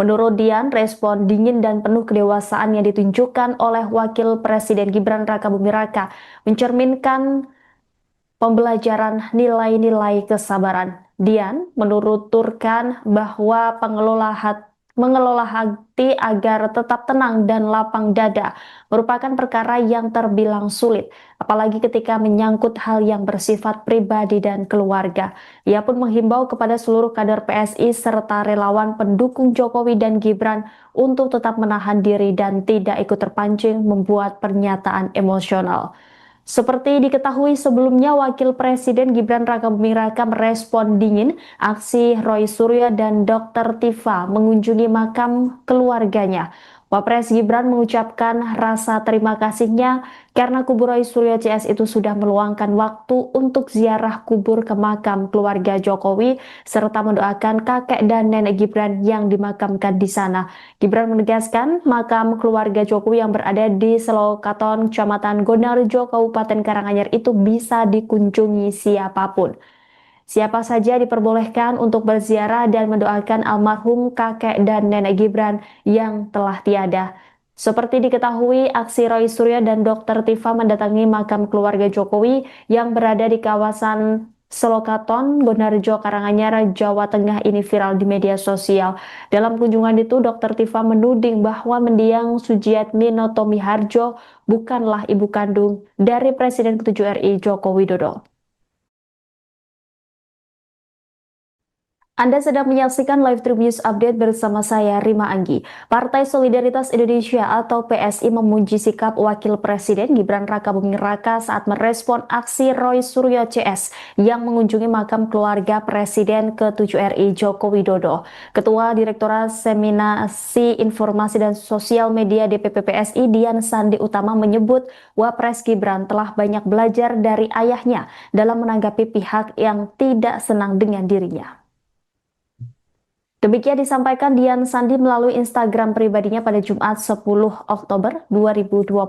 Menurut Dian, respon dingin dan penuh kedewasaan yang ditunjukkan oleh Wakil Presiden Gibran Rakabuming Raka mencerminkan pembelajaran nilai-nilai kesabaran. Dian menuturkan bahwa mengelola hati agar tetap tenang dan lapang dada merupakan perkara yang terbilang sulit, apalagi ketika menyangkut hal yang bersifat pribadi dan keluarga. Ia pun menghimbau kepada seluruh kader PSI serta relawan pendukung Jokowi dan Gibran untuk tetap menahan diri dan tidak ikut terpancing membuat pernyataan emosional. Seperti diketahui sebelumnya, Wakil Presiden Gibran Rakabuming Raka merespon dingin aksi Roy Suryo dan Dr. Tifa mengunjungi makam keluarganya. Wapres Gibran mengucapkan rasa terima kasihnya karena kubu Roy Suryo CS itu sudah meluangkan waktu untuk ziarah kubur ke makam keluarga Jokowi serta mendoakan kakek dan nenek Gibran yang dimakamkan di sana. Gibran menegaskan makam keluarga Jokowi yang berada di Selokaton, Kecamatan Gonarjo, Kabupaten Karanganyar itu bisa dikunjungi siapapun. Siapa saja diperbolehkan untuk berziarah dan mendoakan almarhum kakek dan nenek Gibran yang telah tiada. Seperti diketahui, aksi Roy Suryo dan Dr. Tifa mendatangi makam keluarga Jokowi yang berada di kawasan Selokaton, Gonarjo, Karanganyar, Jawa Tengah ini viral di media sosial. Dalam kunjungan itu, Dr. Tifa menuding bahwa mendiang Sujiatmino Tomiharjo bukanlah ibu kandung dari Presiden ke-7 RI Joko Widodo. Anda sedang menyaksikan live Trip News Update bersama saya, Rima Anggi. Partai Solidaritas Indonesia atau PSI memuji sikap Wakil Presiden Gibran Rakabuming Raka saat merespon aksi Roy Suryo CS yang mengunjungi makam keluarga Presiden ke-7 RI Joko Widodo. Ketua Direktorat Seminasi Informasi dan Sosial Media DPP PSI Dian Sandi Utama menyebut Wapres Gibran telah banyak belajar dari ayahnya dalam menanggapi pihak yang tidak senang dengan dirinya. Demikian disampaikan Dian Sandi melalui Instagram pribadinya pada Jumat 10 Oktober 2025.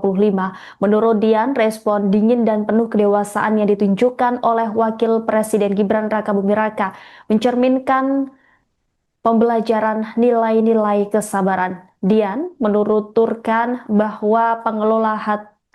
Menurut Dian, respon dingin dan penuh kedewasaan yang ditunjukkan oleh Wakil Presiden Gibran Rakabuming Raka mencerminkan pembelajaran nilai-nilai kesabaran. Dian menuturkan bahwa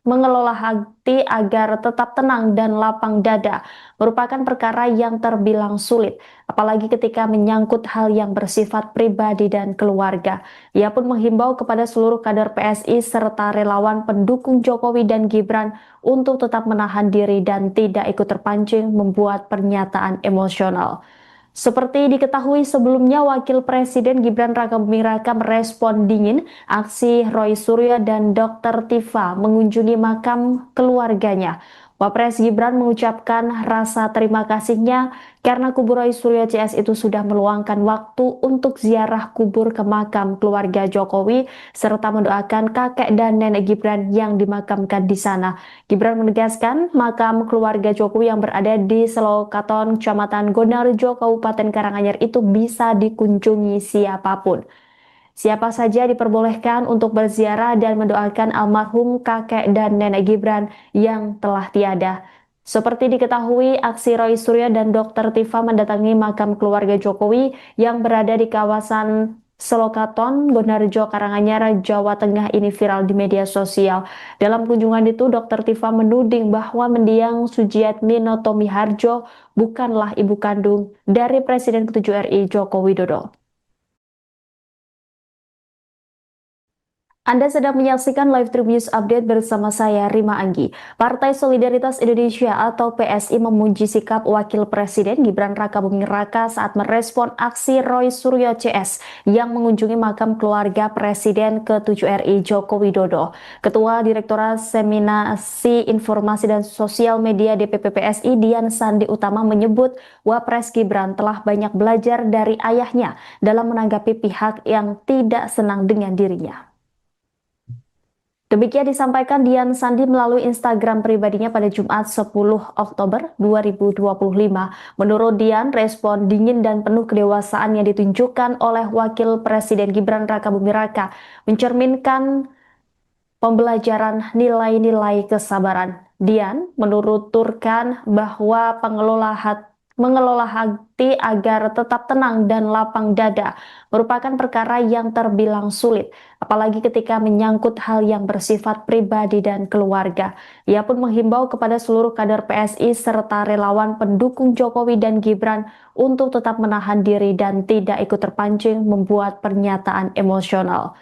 mengelola hati agar tetap tenang dan lapang dada merupakan perkara yang terbilang sulit, apalagi ketika menyangkut hal yang bersifat pribadi dan keluarga. Ia pun menghimbau kepada seluruh kader PSI serta relawan pendukung Jokowi dan Gibran untuk tetap menahan diri dan tidak ikut terpancing membuat pernyataan emosional. Seperti diketahui sebelumnya, Wakil Presiden Gibran Rakabuming Raka merespon dingin aksi Roy Suryo dan Dr. Tifa mengunjungi makam keluarganya. Wapres Gibran mengucapkan rasa terima kasihnya karena kubu Roy Suryo CS itu sudah meluangkan waktu untuk ziarah kubur ke makam keluarga Jokowi serta mendoakan kakek dan nenek Gibran yang dimakamkan di sana. Gibran menegaskan makam keluarga Jokowi yang berada di Selokaton, Kecamatan Gonarjo, Kabupaten Karanganyar itu bisa dikunjungi siapapun. Siapa saja diperbolehkan untuk berziarah dan mendoakan almarhum kakek dan nenek Gibran yang telah tiada. Seperti diketahui, aksi Roy Suryo dan Dr. Tifa mendatangi makam keluarga Jokowi yang berada di kawasan Selokaton, Gonarjo, Karanganyar, Jawa Tengah ini viral di media sosial. Dalam kunjungan itu, Dr. Tifa menuding bahwa mendiang Sujiatmino Tomiharjo bukanlah ibu kandung dari Presiden ke-7 RI Joko Widodo. Anda sedang menyaksikan live Tribun News Update bersama saya, Rima Anggi. Partai Solidaritas Indonesia atau PSI memuji sikap Wakil Presiden Gibran Rakabuming Raka saat merespon aksi Roy Suryo CS yang mengunjungi makam keluarga Presiden ke-7 RI Joko Widodo. Ketua Direktorat Seminasi Informasi dan Sosial Media DPP PSI Dian Sandi Utama menyebut Wapres Gibran telah banyak belajar dari ayahnya dalam menanggapi pihak yang tidak senang dengan dirinya. Demikian disampaikan Dian Sandi melalui Instagram pribadinya pada Jumat 10 Oktober 2025. Menurut Dian, respon dingin dan penuh kedewasaan yang ditunjukkan oleh Wakil Presiden Gibran Rakabuming Raka mencerminkan pembelajaran nilai-nilai kesabaran. Dian menuturkan bahwa mengelola hati agar tetap tenang dan lapang dada merupakan perkara yang terbilang sulit, apalagi ketika menyangkut hal yang bersifat pribadi dan keluarga. Ia pun menghimbau kepada seluruh kader PSI serta relawan pendukung Jokowi dan Gibran untuk tetap menahan diri dan tidak ikut terpancing membuat pernyataan emosional.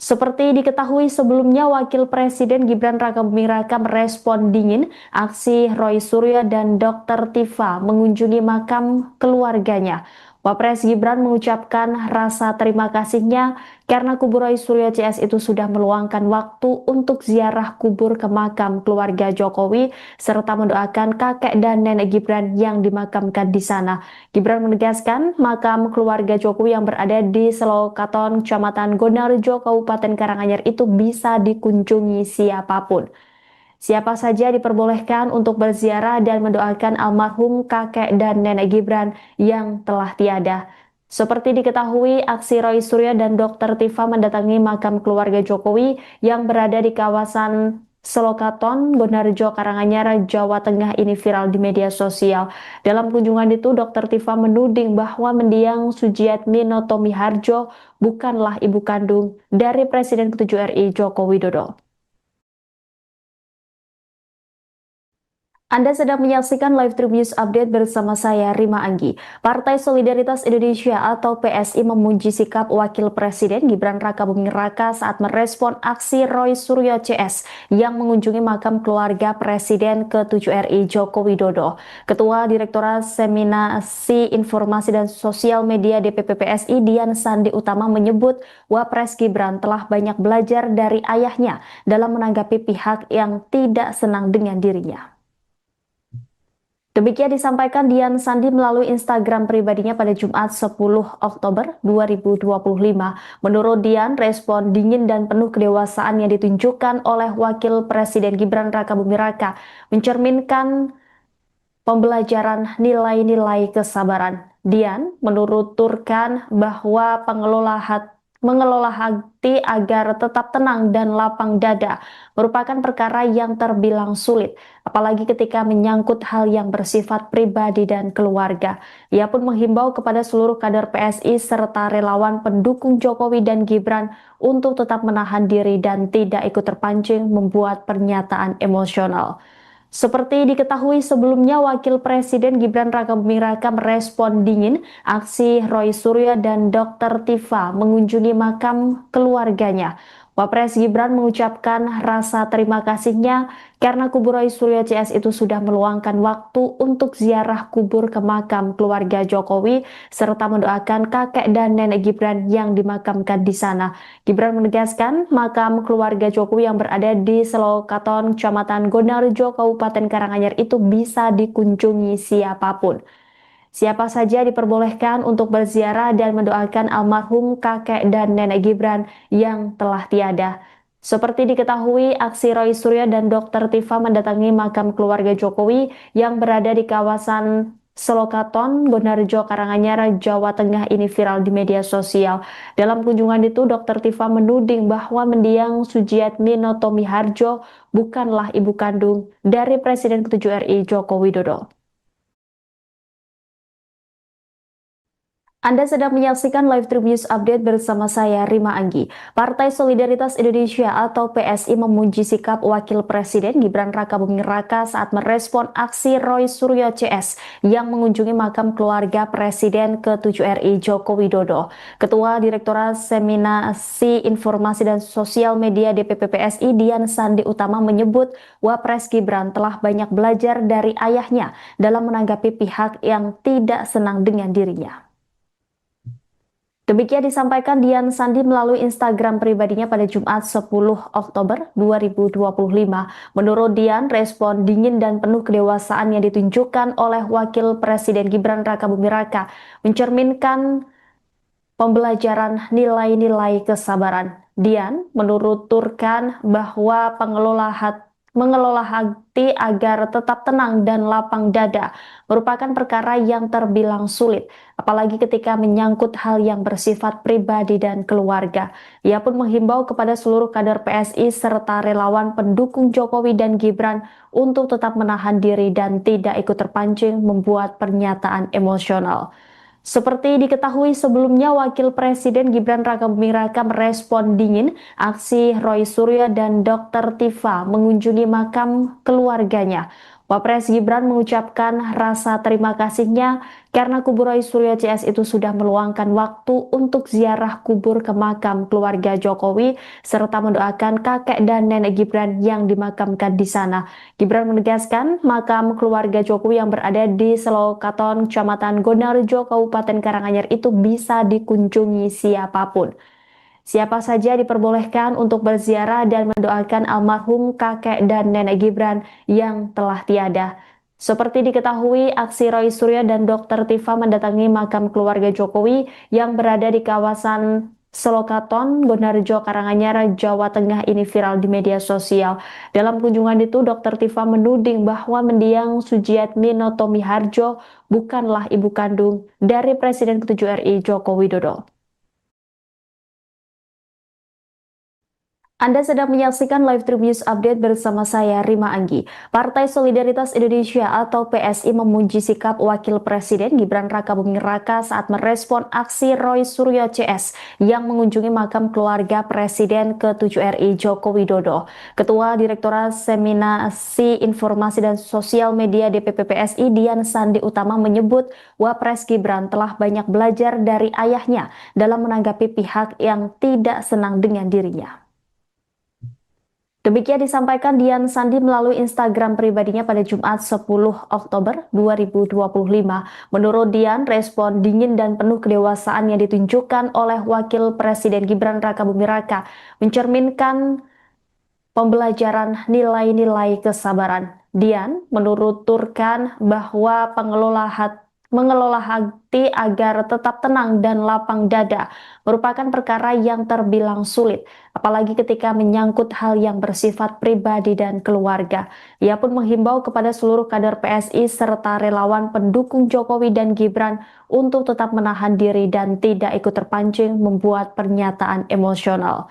Seperti diketahui sebelumnya, Wakil Presiden Gibran Rakabuming Raka merespon dingin aksi Roy Suryo dan Dr. Tifa mengunjungi makam keluarganya. Wapres Gibran mengucapkan rasa terima kasihnya karena kubur Roy Suryo CS itu sudah meluangkan waktu untuk ziarah kubur ke makam keluarga Jokowi serta mendoakan kakek dan nenek Gibran yang dimakamkan di sana. Gibran menegaskan makam keluarga Jokowi yang berada di Selokaton, Kecamatan Gonarjo, Kabupaten Karanganyar itu bisa dikunjungi siapapun. Siapa saja diperbolehkan untuk berziarah dan mendoakan almarhum kakek dan nenek Gibran yang telah tiada. Seperti diketahui, aksi Roy Suryo dan Dr. Tifa mendatangi makam keluarga Jokowi yang berada di kawasan Selokaton, Gonarjo, Karanganyar, Jawa Tengah ini viral di media sosial. Dalam kunjungan itu, Dr. Tifa menuding bahwa mendiang Sujiatmi Notomiharjo bukanlah ibu kandung dari Presiden ke-7 RI Joko Widodo. Anda sedang menyaksikan live Tribun News Update bersama saya, Rima Anggi. Partai Solidaritas Indonesia atau PSI memuji sikap Wakil Presiden Gibran Rakabuming Raka saat merespon aksi Roy Suryo CS yang mengunjungi makam keluarga Presiden ke-7 RI Joko Widodo. Ketua Direktorat Seminasi Informasi dan Sosial Media DPP PSI Dian Sandi Utama menyebut Wapres Gibran telah banyak belajar dari ayahnya dalam menanggapi pihak yang tidak senang dengan dirinya. Demikian disampaikan Dian Sandi melalui Instagram pribadinya pada Jumat 10 Oktober 2025. Menurut Dian, respon dingin dan penuh kedewasaan yang ditunjukkan oleh Wakil Presiden Gibran Rakabuming Raka mencerminkan pembelajaran nilai-nilai kesabaran. Dian menuturkan bahwa mengelola hati agar tetap tenang dan lapang dada merupakan perkara yang terbilang sulit, apalagi ketika menyangkut hal yang bersifat pribadi dan keluarga. Ia pun menghimbau kepada seluruh kader PSI serta relawan pendukung Jokowi dan Gibran untuk tetap menahan diri dan tidak ikut terpancing membuat pernyataan emosional. Seperti diketahui sebelumnya, Wakil Presiden Gibran Rakabuming Raka merespon dingin aksi Roy Suryo dan Dr. Tifa mengunjungi makam keluarganya. Wapres Gibran mengucapkan rasa terima kasihnya karena kubur Roy Suryo CS itu sudah meluangkan waktu untuk ziarah kubur ke makam keluarga Jokowi serta mendoakan kakek dan nenek Gibran yang dimakamkan di sana. Gibran menegaskan makam keluarga Jokowi yang berada di Selokaton, Kecamatan Gonarjo, Kabupaten Karanganyar itu bisa dikunjungi siapapun. Siapa saja diperbolehkan untuk berziarah dan mendoakan almarhum kakek dan nenek Gibran yang telah tiada. Seperti diketahui, aksi Roy Suryo dan Dr. Tifa mendatangi makam keluarga Jokowi yang berada di kawasan Selokaton, Gonarjo, Karanganyar, Jawa Tengah ini viral di media sosial. Dalam kunjungan itu, Dr. Tifa menuding bahwa mendiang Sujiatmi Notomiharjo bukanlah ibu kandung dari Presiden ke-7 RI Joko Widodo. Anda sedang menyaksikan live Trip News Update bersama saya, Rima Anggi. Partai Solidaritas Indonesia atau PSI memuji sikap Wakil Presiden Gibran Rakabuming Raka saat merespon aksi Roy Suryo CS yang mengunjungi makam keluarga Presiden ke-7 RI Joko Widodo. Ketua Direktorat Seminasi Informasi dan Sosial Media DPP PSI Dian Sandi Utama menyebut Wapres Gibran telah banyak belajar dari ayahnya dalam menanggapi pihak yang tidak senang dengan dirinya. Demikian disampaikan Dian Sandi melalui Instagram pribadinya pada Jumat 10 Oktober 2025. Menurut Dian, respon dingin dan penuh kedewasaan yang ditunjukkan oleh Wakil Presiden Gibran Rakabuming Raka mencerminkan pembelajaran nilai-nilai kesabaran. Dian menuturkan bahwa mengelola hati agar tetap tenang dan lapang dada merupakan perkara yang terbilang sulit, apalagi ketika menyangkut hal yang bersifat pribadi dan keluarga. Ia pun menghimbau kepada seluruh kader PSI serta relawan pendukung Jokowi dan Gibran untuk tetap menahan diri dan tidak ikut terpancing membuat pernyataan emosional. Seperti diketahui sebelumnya, Wakil Presiden Gibran Rakabuming Raka merespon dingin aksi Roy Suryo dan Dr. Tifa mengunjungi makam keluarganya. Wapres Gibran mengucapkan rasa terima kasihnya karena kubu Roy Suryo CS itu sudah meluangkan waktu untuk ziarah kubur ke makam keluarga Jokowi serta mendoakan kakek dan nenek Gibran yang dimakamkan di sana. Gibran menegaskan makam keluarga Jokowi yang berada di Selokaton, Kecamatan Gonarjo, Kabupaten Karanganyar itu bisa dikunjungi siapapun. Siapa saja diperbolehkan untuk berziarah dan mendoakan almarhum kakek dan nenek Gibran yang telah tiada. Seperti diketahui, aksi Roy Suryo dan Dr. Tifa mendatangi makam keluarga Jokowi yang berada di kawasan Selokaton, Gonarjo, Karanganyar, Jawa Tengah ini viral di media sosial. Dalam kunjungan itu, Dr. Tifa menuding bahwa mendiang Sujiatmi Noto Miharjo bukanlah ibu kandung dari Presiden ke-7 RI Joko Widodo. Anda sedang menyaksikan live Trip News Update bersama saya, Rima Anggi. Partai Solidaritas Indonesia atau PSI memuji sikap Wakil Presiden Gibran Rakabuming Raka saat merespon aksi Roy Suryo CS yang mengunjungi makam keluarga Presiden ke-7 RI Joko Widodo. Ketua Direktorat Seminasi Informasi dan Sosial Media DPP PSI Dian Sandi Utama menyebut Wapres Gibran telah banyak belajar dari ayahnya dalam menanggapi pihak yang tidak senang dengan dirinya. Demikian disampaikan Dian Sandi melalui Instagram pribadinya pada Jumat 10 Oktober 2025. Menurut Dian, respon dingin dan penuh kedewasaan yang ditunjukkan oleh Wakil Presiden Gibran Rakabuming Raka mencerminkan pembelajaran nilai-nilai kesabaran. Dian menuturkan bahwa mengelola hati agar tetap tenang dan lapang dada merupakan perkara yang terbilang sulit, apalagi ketika menyangkut hal yang bersifat pribadi dan keluarga. Ia pun menghimbau kepada seluruh kader PSI serta relawan pendukung Jokowi dan Gibran untuk tetap menahan diri dan tidak ikut terpancing membuat pernyataan emosional.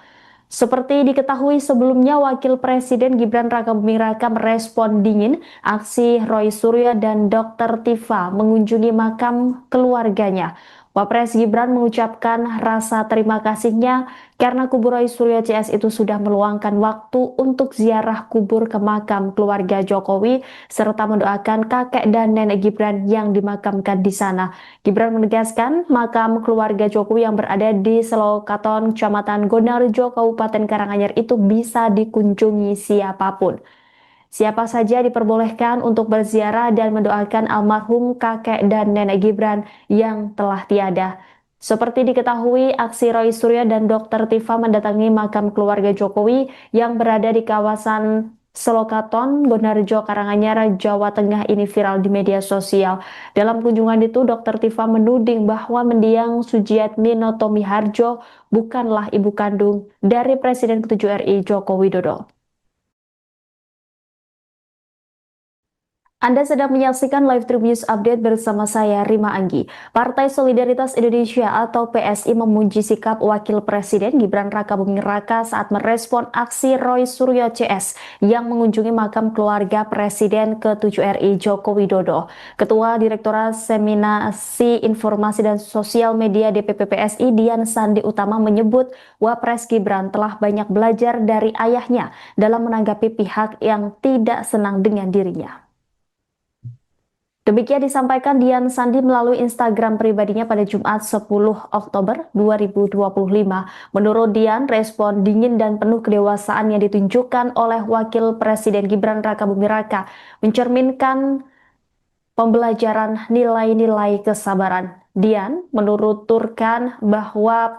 Seperti diketahui sebelumnya, Wakil Presiden Gibran Rakabuming Raka merespon dingin aksi Roy Suryo dan Dr. Tifa mengunjungi makam keluarganya. Wapres Gibran mengucapkan rasa terima kasihnya karena kubu Roy Suryo CS itu sudah meluangkan waktu untuk ziarah kubur ke makam keluarga Jokowi serta mendoakan kakek dan nenek Gibran yang dimakamkan di sana. Gibran menegaskan makam keluarga Jokowi yang berada di Selokaton, Kecamatan Gonarjo, Kabupaten Karanganyar itu bisa dikunjungi siapapun. Siapa saja diperbolehkan untuk berziarah dan mendoakan almarhum kakek dan nenek Gibran yang telah tiada. Seperti diketahui, aksi Roy Suryo dan Dr. Tifa mendatangi makam keluarga Jokowi yang berada di kawasan Selokaton, Gonarjo, Karanganyar, Jawa Tengah ini viral di media sosial. Dalam kunjungan itu, Dr. Tifa menuding bahwa mendiang Sujiatmi Noto Miharjo bukanlah ibu kandung dari Presiden ke-7 RI Joko Widodo. Anda sedang menyaksikan live Trib News Update bersama saya, Rima Anggi. Partai Solidaritas Indonesia atau PSI memuji sikap Wakil Presiden Gibran Rakabuming Raka saat merespon aksi Roy Suryo CS yang mengunjungi makam keluarga Presiden ke-7 RI Joko Widodo. Ketua Direktorat Seminasi Informasi dan Sosial Media DPP PSI Dian Sandi Utama menyebut Wapres Gibran telah banyak belajar dari ayahnya dalam menanggapi pihak yang tidak senang dengan dirinya. Demikian disampaikan Dian Sandi melalui Instagram pribadinya pada Jumat 10 Oktober 2025. Menurut Dian, respon dingin dan penuh kedewasaan yang ditunjukkan oleh Wakil Presiden Gibran Rakabuming Raka mencerminkan pembelajaran nilai-nilai kesabaran. Dian menuturkan bahwa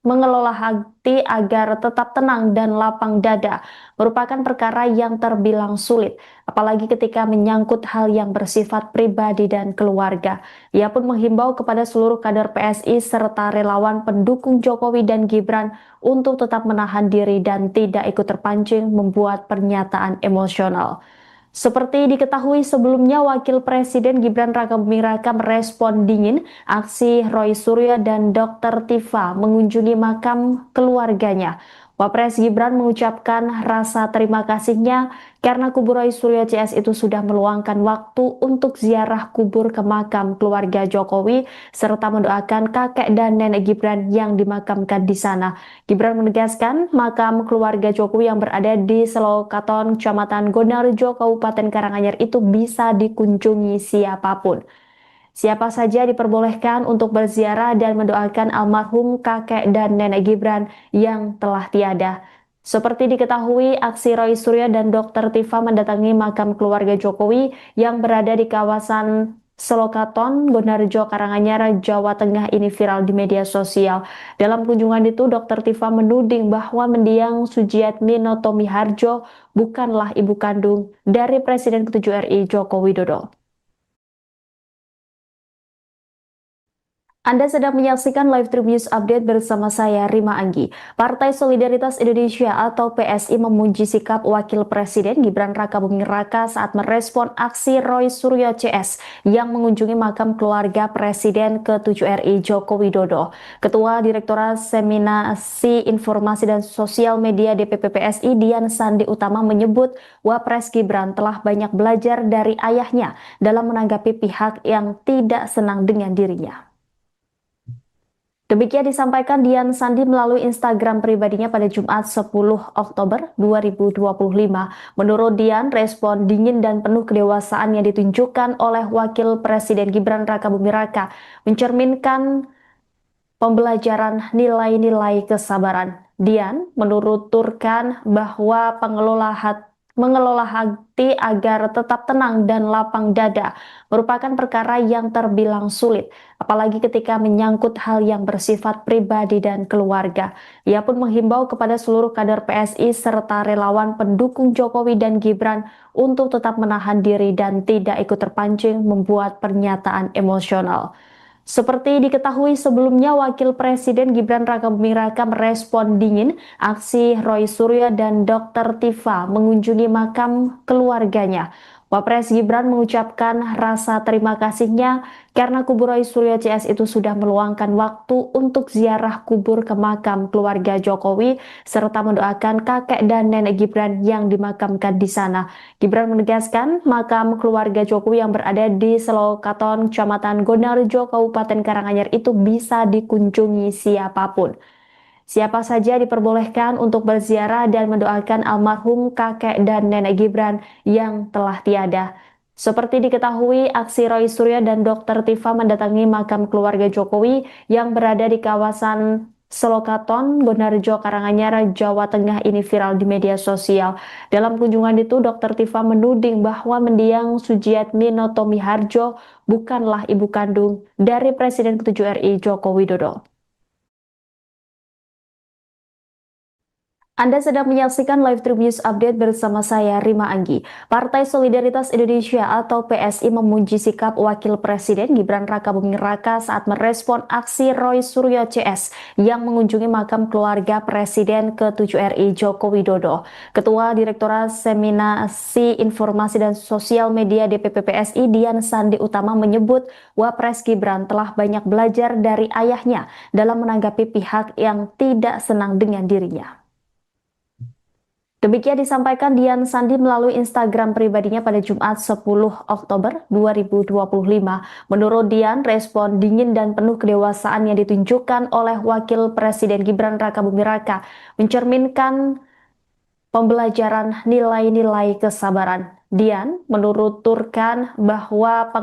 mengelola hati agar tetap tenang dan lapang dada merupakan perkara yang terbilang sulit, apalagi ketika menyangkut hal yang bersifat pribadi dan keluarga. Ia pun menghimbau kepada seluruh kader PSI serta relawan pendukung Jokowi dan Gibran untuk tetap menahan diri dan tidak ikut terpancing membuat pernyataan emosional. Seperti diketahui sebelumnya, Wakil Presiden Gibran Rakabuming Raka merespon dingin aksi Roy Suryo dan Dr. Tifa mengunjungi makam keluarganya. Wapres Gibran mengucapkan rasa terima kasihnya karena kubu Roy Suryo CS itu sudah meluangkan waktu untuk ziarah kubur ke makam keluarga Jokowi serta mendoakan kakek dan nenek Gibran yang dimakamkan di sana. Gibran menegaskan makam keluarga Jokowi yang berada di Selokaton, Kecamatan Gonarjo, Kabupaten Karanganyar itu bisa dikunjungi siapapun. Siapa saja diperbolehkan untuk berziarah dan mendoakan almarhum kakek dan nenek Gibran yang telah tiada. Seperti diketahui, aksi Roy Suryo dan Dr. Tifa mendatangi makam keluarga Jokowi yang berada di kawasan Selokaton, Gonarjo, Karanganyar, Jawa Tengah ini viral di media sosial. Dalam kunjungan itu, Dr. Tifa menuding bahwa mendiang Sujiatmi Noto Miharjo bukanlah ibu kandung dari Presiden ke-7 RI Joko Widodo. Anda sedang menyaksikan live Trib News Update bersama saya, Rima Anggi. Partai Solidaritas Indonesia atau PSI memuji sikap Wakil Presiden Gibran Rakabuming Raka saat merespon aksi Roy Suryo CS yang mengunjungi makam keluarga Presiden ke-7 RI Joko Widodo. Ketua Direktorat Seminasi Informasi dan Sosial Media DPP PSI Dian Sandi Utama menyebut Wapres Gibran telah banyak belajar dari ayahnya dalam menanggapi pihak yang tidak senang dengan dirinya. Demikian disampaikan Dian Sandi melalui Instagram pribadinya pada Jumat 10 Oktober 2025. Menurut Dian, respon dingin dan penuh kedewasaan yang ditunjukkan oleh Wakil Presiden Gibran Rakabuming Raka mencerminkan pembelajaran nilai-nilai kesabaran. Dian menuturkan bahwa mengelola hati agar tetap tenang dan lapang dada merupakan perkara yang terbilang sulit, apalagi ketika menyangkut hal yang bersifat pribadi dan keluarga. Ia pun menghimbau kepada seluruh kader PSI serta relawan pendukung Jokowi dan Gibran untuk tetap menahan diri dan tidak ikut terpancing membuat pernyataan emosional. Seperti diketahui sebelumnya, Wakil Presiden Gibran Rakabuming Raka merespon dingin aksi Roy Suryo dan Dr. Tifa mengunjungi makam keluarganya. Wapres Gibran mengucapkan rasa terima kasihnya karena kubu Roy Suryo CS itu sudah meluangkan waktu untuk ziarah kubur ke makam keluarga Jokowi serta mendoakan kakek dan nenek Gibran yang dimakamkan di sana. Gibran menegaskan makam keluarga Jokowi yang berada di Selokaton, Kecamatan Gonarjo, Kabupaten Karanganyar itu bisa dikunjungi siapapun. Siapa saja diperbolehkan untuk berziarah dan mendoakan almarhum kakek dan nenek Gibran yang telah tiada. Seperti diketahui, aksi Roy Suryo dan Dr. Tifa mendatangi makam keluarga Jokowi yang berada di kawasan Selokaton, Gonarjo, Karanganyar, Jawa Tengah ini viral di media sosial. Dalam kunjungan itu, Dr. Tifa menuding bahwa mendiang Sujiatmi Noto Miharjo bukanlah ibu kandung dari Presiden ke-7 RI Joko Widodo. Anda sedang menyaksikan live Tribun News Update bersama saya, Rima Anggi. Partai Solidaritas Indonesia atau PSI memuji sikap Wakil Presiden Gibran Rakabuming Raka saat merespon aksi Roy Suryo CS yang mengunjungi makam keluarga Presiden ke-7 RI Joko Widodo. Ketua Direktorat Seminasi Informasi dan Sosial Media DPP PSI Dian Sandi Utama menyebut Wapres Gibran telah banyak belajar dari ayahnya dalam menanggapi pihak yang tidak senang dengan dirinya. Demikian disampaikan Dian Sandi melalui Instagram pribadinya pada Jumat 10 Oktober 2025. Menurut Dian, respon dingin dan penuh kedewasaan yang ditunjukkan oleh Wakil Presiden Gibran Rakabuming Raka mencerminkan pembelajaran nilai-nilai kesabaran. Dian menuturkan bahwa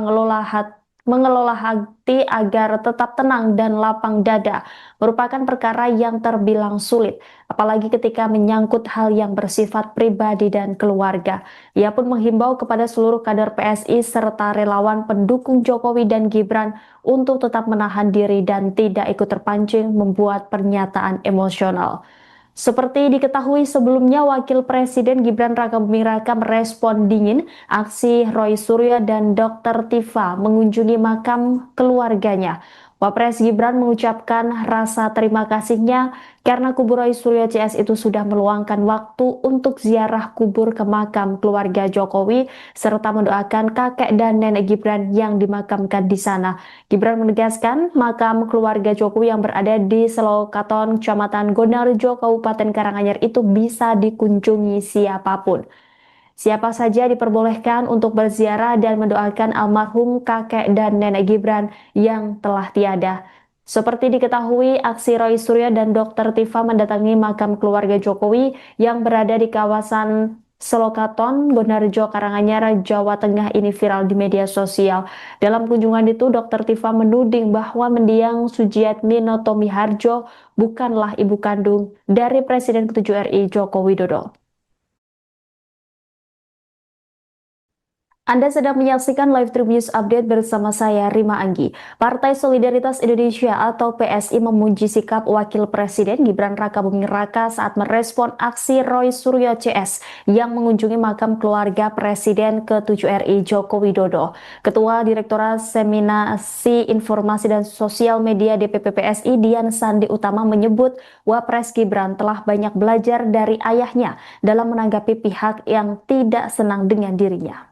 mengelola hati agar tetap tenang dan lapang dada merupakan perkara yang terbilang sulit, apalagi ketika menyangkut hal yang bersifat pribadi dan keluarga. Ia pun menghimbau kepada seluruh kader PSI serta relawan pendukung Jokowi dan Gibran untuk tetap menahan diri dan tidak ikut terpancing membuat pernyataan emosional. Seperti diketahui sebelumnya, Wakil Presiden Gibran Rakabuming Raka merespon dingin aksi Roy Suryo dan Dr. Tifa mengunjungi makam keluarganya. Wapres Gibran mengucapkan rasa terima kasihnya karena kubur Roy Suryo CS itu sudah meluangkan waktu untuk ziarah kubur ke makam keluarga Jokowi serta mendoakan kakek dan nenek Gibran yang dimakamkan di sana. Gibran menegaskan makam keluarga Jokowi yang berada di Selokaton, Kecamatan Gonarjo, Kabupaten Karanganyar itu bisa dikunjungi siapapun. Siapa saja diperbolehkan untuk berziarah dan mendoakan almarhum kakek dan nenek Gibran yang telah tiada. Seperti diketahui, aksi Roy Suryo dan Dr. Tifa mendatangi makam keluarga Jokowi yang berada di kawasan Selokaton, Gonarjo, Karanganyar, Jawa Tengah ini viral di media sosial. Dalam kunjungan itu, Dr. Tifa menuding bahwa mendiang Sujiatmi Notomiharjo bukanlah ibu kandung dari Presiden ke-7 RI Joko Widodo. Anda sedang menyaksikan live Tribun News Update bersama saya, Rima Anggi. Partai Solidaritas Indonesia atau PSI memuji sikap Wakil Presiden Gibran Rakabuming Raka saat merespon aksi Roy Suryo CS yang mengunjungi makam keluarga Presiden ke-7 RI Joko Widodo. Ketua Direktorat Seminasi Informasi dan Sosial Media DPP PSI Dian Sandi Utama menyebut Wapres Gibran telah banyak belajar dari ayahnya dalam menanggapi pihak yang tidak senang dengan dirinya.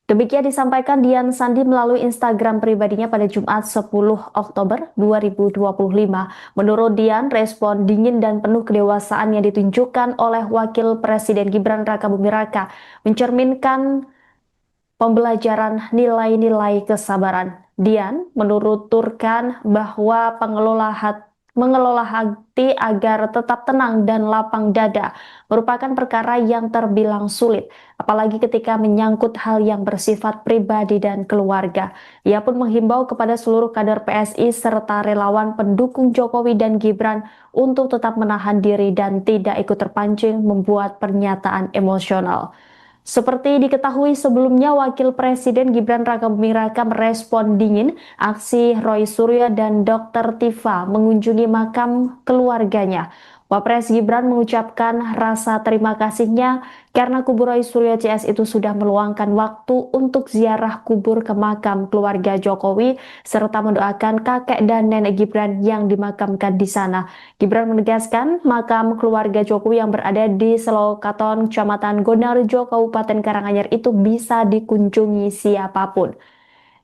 Demikian disampaikan Dian Sandi melalui Instagram pribadinya pada Jumat 10 Oktober 2025. Menurut Dian, respon dingin dan penuh kedewasaan yang ditunjukkan oleh Wakil Presiden Gibran Rakabuming Raka mencerminkan pembelajaran nilai-nilai kesabaran. Dian menuturkan bahwa mengelola hati agar tetap tenang dan lapang dada merupakan perkara yang terbilang sulit, apalagi ketika menyangkut hal yang bersifat pribadi dan keluarga. Ia pun menghimbau kepada seluruh kader PSI serta relawan pendukung Jokowi dan Gibran untuk tetap menahan diri dan tidak ikut terpancing membuat pernyataan emosional. Seperti diketahui sebelumnya, Wakil Presiden Gibran Rakabuming Raka merespon dingin aksi Roy Suryo dan Dr. Tifa mengunjungi makam keluarganya. Wapres Gibran mengucapkan rasa terima kasihnya karena kubur Roy Suryo CS itu sudah meluangkan waktu untuk ziarah kubur ke makam keluarga Jokowi serta mendoakan kakek dan nenek Gibran yang dimakamkan di sana. Gibran menegaskan makam keluarga Jokowi yang berada di Selokaton, Kecamatan Gonarjo, Kabupaten Karanganyar itu bisa dikunjungi siapapun.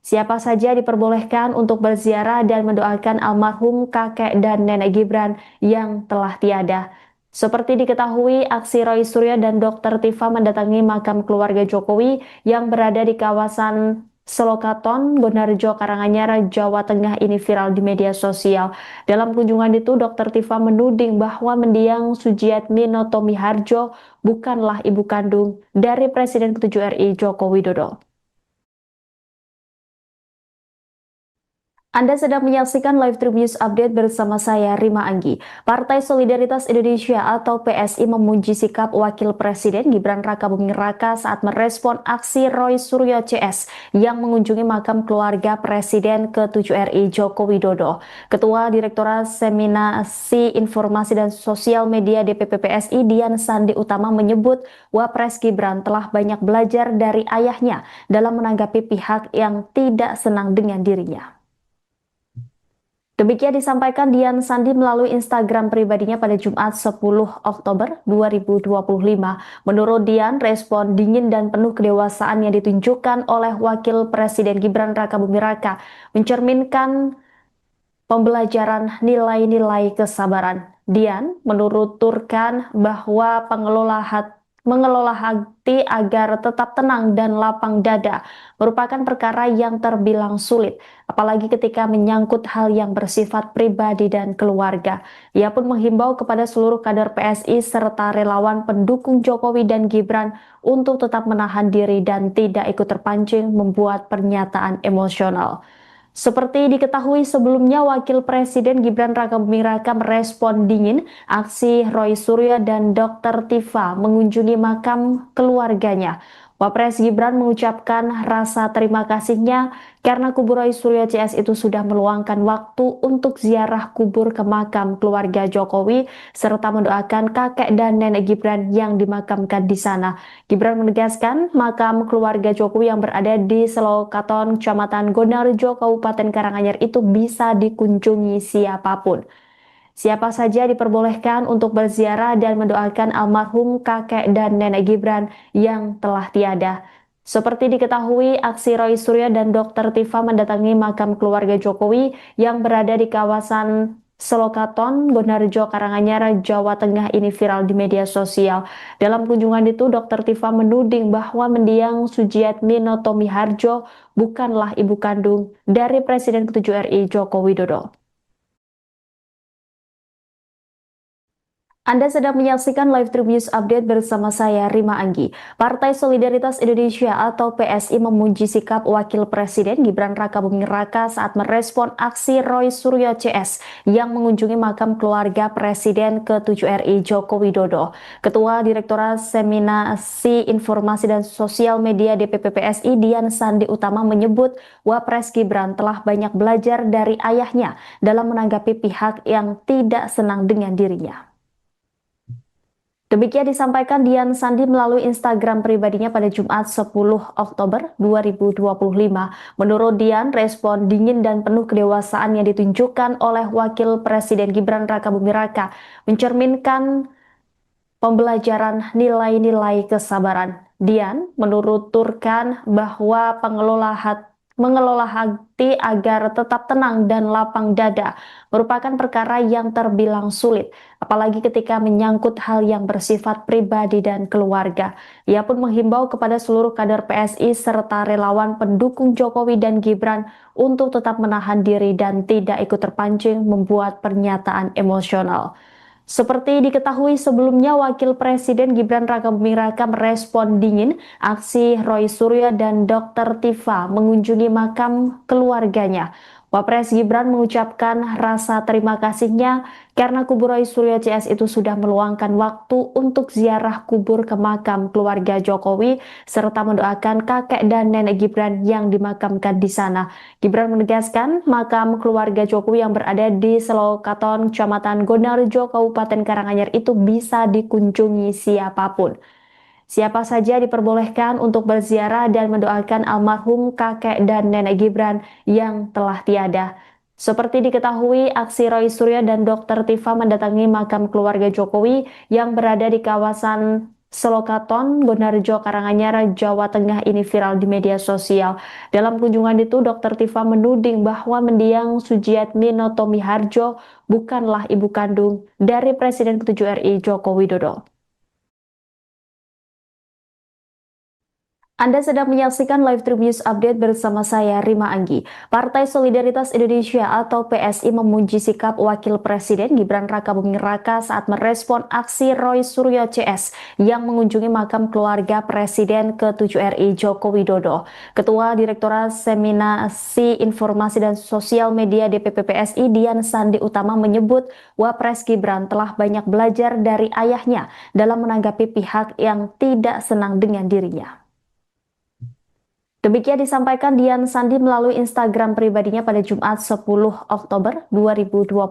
Siapa saja diperbolehkan untuk berziarah dan mendoakan almarhum kakek dan nenek Gibran yang telah tiada. Seperti diketahui, aksi Roy Suryo dan Dr. Tifa mendatangi makam keluarga Jokowi yang berada di kawasan Selokaton, Gonarjo, Karanganyar, Jawa Tengah ini viral di media sosial. Dalam kunjungan itu, Dr. Tifa menuding bahwa mendiang Sujiatmi Notomiharjo bukanlah ibu kandung dari Presiden ke-7 RI Joko Widodo. Anda sedang menyaksikan live Trib News Update bersama saya, Rima Anggi. Partai Solidaritas Indonesia atau PSI memuji sikap Wakil Presiden Gibran Rakabuming Raka saat merespon aksi Roy Suryo CS yang mengunjungi makam keluarga Presiden ke-7 RI Joko Widodo. Ketua Direktorat Seminasi Informasi dan Sosial Media DPP PSI Dian Sandi Utama menyebut Wapres Gibran telah banyak belajar dari ayahnya dalam menanggapi pihak yang tidak senang dengan dirinya. Demikian disampaikan Dian Sandi melalui Instagram pribadinya pada Jumat 10 Oktober 2025. Menurut Dian, respon dingin dan penuh kedewasaan yang ditunjukkan oleh Wakil Presiden Gibran Rakabuming Raka mencerminkan pembelajaran nilai-nilai kesabaran. Dian menuturkan bahwa mengelola hati agar tetap tenang dan lapang dada merupakan perkara yang terbilang sulit, apalagi ketika menyangkut hal yang bersifat pribadi dan keluarga. Ia pun menghimbau kepada seluruh kader PSI serta relawan pendukung Jokowi dan Gibran untuk tetap menahan diri dan tidak ikut terpancing membuat pernyataan emosional. Seperti diketahui sebelumnya, Wakil Presiden Gibran Rakabuming Raka merespon dingin aksi Roy Suryo dan Dr. Tifa mengunjungi makam keluarganya. Wapres Gibran mengucapkan rasa terima kasihnya karena kubu Roy Suryo CS itu sudah meluangkan waktu untuk ziarah kubur ke makam keluarga Jokowi serta mendoakan kakek dan nenek Gibran yang dimakamkan di sana. Gibran menegaskan makam keluarga Jokowi yang berada di Selokaton, Kecamatan Gondarjo, Kabupaten Karanganyar itu bisa dikunjungi siapapun. Siapa saja diperbolehkan untuk berziarah dan mendoakan almarhum kakek dan nenek Gibran yang telah tiada. Seperti diketahui, aksi Roy Suryo dan Dr. Tifa mendatangi makam keluarga Jokowi yang berada di kawasan Selokaton, Gondarjo, Karanganyar, Jawa Tengah ini viral di media sosial. Dalam kunjungan itu, Dr. Tifa menuding bahwa mendiang Sujiatmino Tomiharjo bukanlah ibu kandung dari Presiden ke-7 RI Joko Widodo. Anda sedang menyaksikan live Trib News Update bersama saya, Rima Anggi. Partai Solidaritas Indonesia atau PSI memuji sikap Wakil Presiden Gibran Rakabuming Raka saat merespon aksi Roy Suryo CS yang mengunjungi makam keluarga Presiden ke-7 RI Joko Widodo. Ketua Direktorat Seminasi Informasi dan Sosial Media DPP PSI Dian Sandi Utama menyebut Wapres Gibran telah banyak belajar dari ayahnya dalam menanggapi pihak yang tidak senang dengan dirinya. Demikian disampaikan Dian Sandi melalui Instagram pribadinya pada Jumat 10 Oktober 2025. Menurut Dian, respon dingin dan penuh kedewasaan yang ditunjukkan oleh Wakil Presiden Gibran Rakabuming Raka mencerminkan pembelajaran nilai-nilai kesabaran. Dian menuturkan bahwa mengelola hati agar tetap tenang dan lapang dada merupakan perkara yang terbilang sulit, apalagi ketika menyangkut hal yang bersifat pribadi dan keluarga. Ia pun menghimbau kepada seluruh kader PSI serta relawan pendukung Jokowi dan Gibran untuk tetap menahan diri dan tidak ikut terpancing membuat pernyataan emosional. Seperti diketahui sebelumnya, Wakil Presiden Gibran Rakabuming Raka merespon dingin aksi Roy Suryo dan Dr. Tifa mengunjungi makam keluarganya. Wapres Gibran mengucapkan rasa terima kasihnya karena kubu Roy Suryo CS itu sudah meluangkan waktu untuk ziarah kubur ke makam keluarga Jokowi serta mendoakan kakek dan nenek Gibran yang dimakamkan di sana. Gibran menegaskan makam keluarga Jokowi yang berada di Selokaton, Kecamatan Gondarjo, Kabupaten Karanganyar itu bisa dikunjungi siapapun. Siapa saja diperbolehkan untuk berziarah dan mendoakan almarhum kakek dan nenek Gibran yang telah tiada. Seperti diketahui, aksi Roy Suryo dan Dr. Tifa mendatangi makam keluarga Jokowi yang berada di kawasan Selokaton, Gondarjo, Karanganyar, Jawa Tengah ini viral di media sosial. Dalam kunjungan itu, Dr. Tifa menuding bahwa mendiang Sujiatmino Tomiharjo bukanlah ibu kandung dari Presiden ke-7 RI Joko Widodo. Anda sedang menyaksikan live Tribun News Update bersama saya, Rima Anggi. Partai Solidaritas Indonesia atau PSI memuji sikap Wakil Presiden Gibran Rakabuming Raka saat merespon aksi Roy Suryo CS yang mengunjungi makam keluarga Presiden ke-7 RI Joko Widodo. Ketua Direktorat Seminasi Informasi dan Sosial Media DPP PSI Dian Sandi Utama menyebut Wapres Gibran telah banyak belajar dari ayahnya dalam menanggapi pihak yang tidak senang dengan dirinya. Demikian disampaikan Dian Sandi melalui Instagram pribadinya pada Jumat 10 Oktober 2025.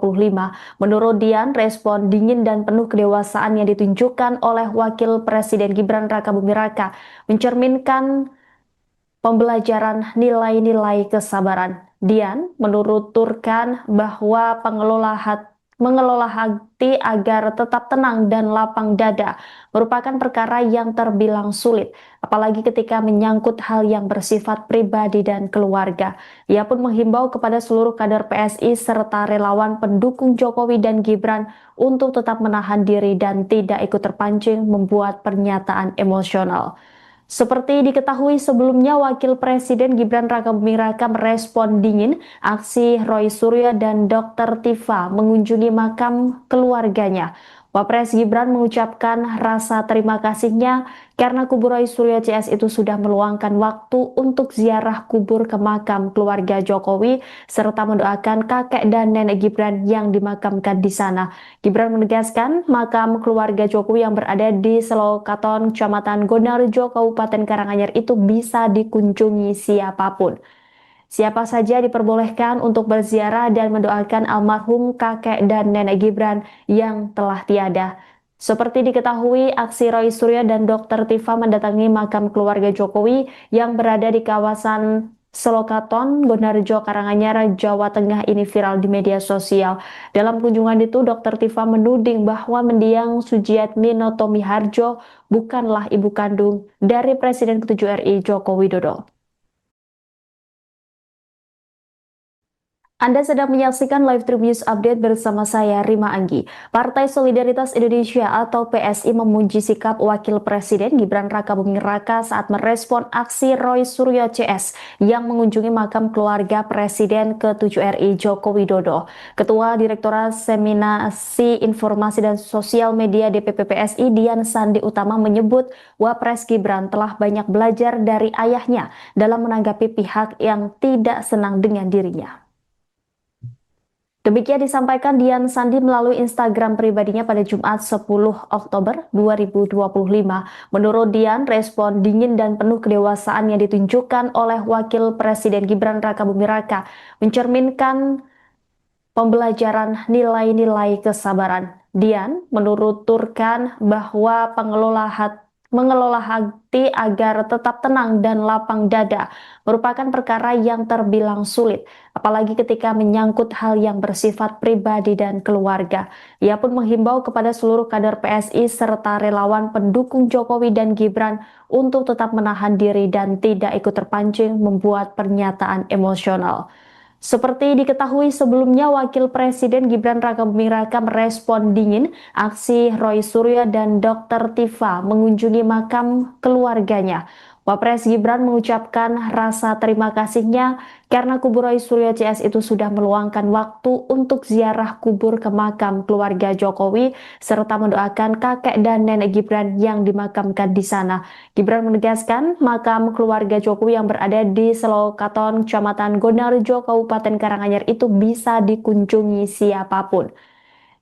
Menurut Dian, respon dingin dan penuh kedewasaan yang ditunjukkan oleh Wakil Presiden Gibran Rakabuming Raka mencerminkan pembelajaran nilai-nilai kesabaran. Dian menuturkan bahwa mengelola hati agar tetap tenang dan lapang dada merupakan perkara yang terbilang sulit, apalagi ketika menyangkut hal yang bersifat pribadi dan keluarga. Ia pun menghimbau kepada seluruh kader PSI serta relawan pendukung Jokowi dan Gibran untuk tetap menahan diri dan tidak ikut terpancing membuat pernyataan emosional. Seperti diketahui sebelumnya, Wakil Presiden Gibran Rakabuming Raka merespon dingin aksi Roy Suryo dan Dr. Tifa mengunjungi makam keluarganya. Wapres Gibran mengucapkan rasa terima kasihnya karena kubur Roy Suryo CS itu sudah meluangkan waktu untuk ziarah kubur ke makam keluarga Jokowi serta mendoakan kakek dan nenek Gibran yang dimakamkan di sana. Gibran menegaskan makam keluarga Jokowi yang berada di Selokaton, Kecamatan Gonarjo, Kabupaten Karanganyar itu bisa dikunjungi siapapun. Siapa saja diperbolehkan untuk berziarah dan mendoakan almarhum kakek dan nenek Gibran yang telah tiada. Seperti diketahui, aksi Roy Suryo dan Dr. Tifa mendatangi makam keluarga Jokowi yang berada di kawasan Selokaton, Gonarjo, Karanganyar, Jawa Tengah ini viral di media sosial. Dalam kunjungan itu, Dr. Tifa menuding bahwa mendiang Sujiatmi Noto Miharjo bukanlah ibu kandung dari Presiden ke-7 RI Joko Widodo. Anda sedang menyaksikan live Tribun News Update bersama saya, Rima Anggi. Partai Solidaritas Indonesia atau PSI memuji sikap Wakil Presiden Gibran Rakabuming Raka saat merespon aksi Roy Suryo CS yang mengunjungi makam keluarga Presiden ke-7 RI Joko Widodo. Ketua Direktorat Seminasi Informasi dan Sosial Media DPP PSI Dian Sandi Utama menyebut Wapres Gibran telah banyak belajar dari ayahnya dalam menanggapi pihak yang tidak senang dengan dirinya. Demikian disampaikan Dian Sandi melalui Instagram pribadinya pada Jumat 10 Oktober 2025. Menurut Dian, respon dingin dan penuh kedewasaan yang ditunjukkan oleh Wakil Presiden Gibran Rakabuming Raka mencerminkan pembelajaran nilai-nilai kesabaran. Dian menuturkan bahwa mengelola hati agar tetap tenang dan lapang dada merupakan perkara yang terbilang sulit, apalagi ketika menyangkut hal yang bersifat pribadi dan keluarga. Ia pun menghimbau kepada seluruh kader PSI serta relawan pendukung Jokowi dan Gibran untuk tetap menahan diri dan tidak ikut terpancing membuat pernyataan emosional. Seperti diketahui sebelumnya, Wakil Presiden Gibran Rakabuming Raka merespon dingin aksi Roy Suryo dan Dr. Tifa mengunjungi makam keluarganya. Wapres Gibran mengucapkan rasa terima kasihnya karena kubur Roy Suryo CS itu sudah meluangkan waktu untuk ziarah kubur ke makam keluarga Jokowi serta mendoakan kakek dan nenek Gibran yang dimakamkan di sana. Gibran menegaskan makam keluarga Jokowi yang berada di Selokaton, Kecamatan Gonarjo, Kabupaten Karanganyar itu bisa dikunjungi siapapun.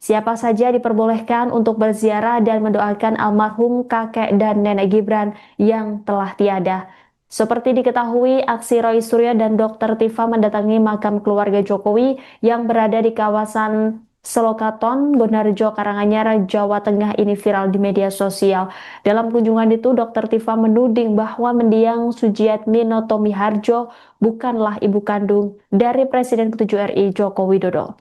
Siapa saja diperbolehkan untuk berziarah dan mendoakan almarhum kakek dan nenek Gibran yang telah tiada. Seperti diketahui, aksi Roy Suryo dan Dr. Tifa mendatangi makam keluarga Jokowi yang berada di kawasan Selokaton, Gonarjo, Karanganyar, Jawa Tengah ini viral di media sosial. Dalam kunjungan itu, Dr. Tifa menuding bahwa mendiang Sujiatmi Noto Miharjo bukanlah ibu kandung dari Presiden ke-7 RI Joko Widodo.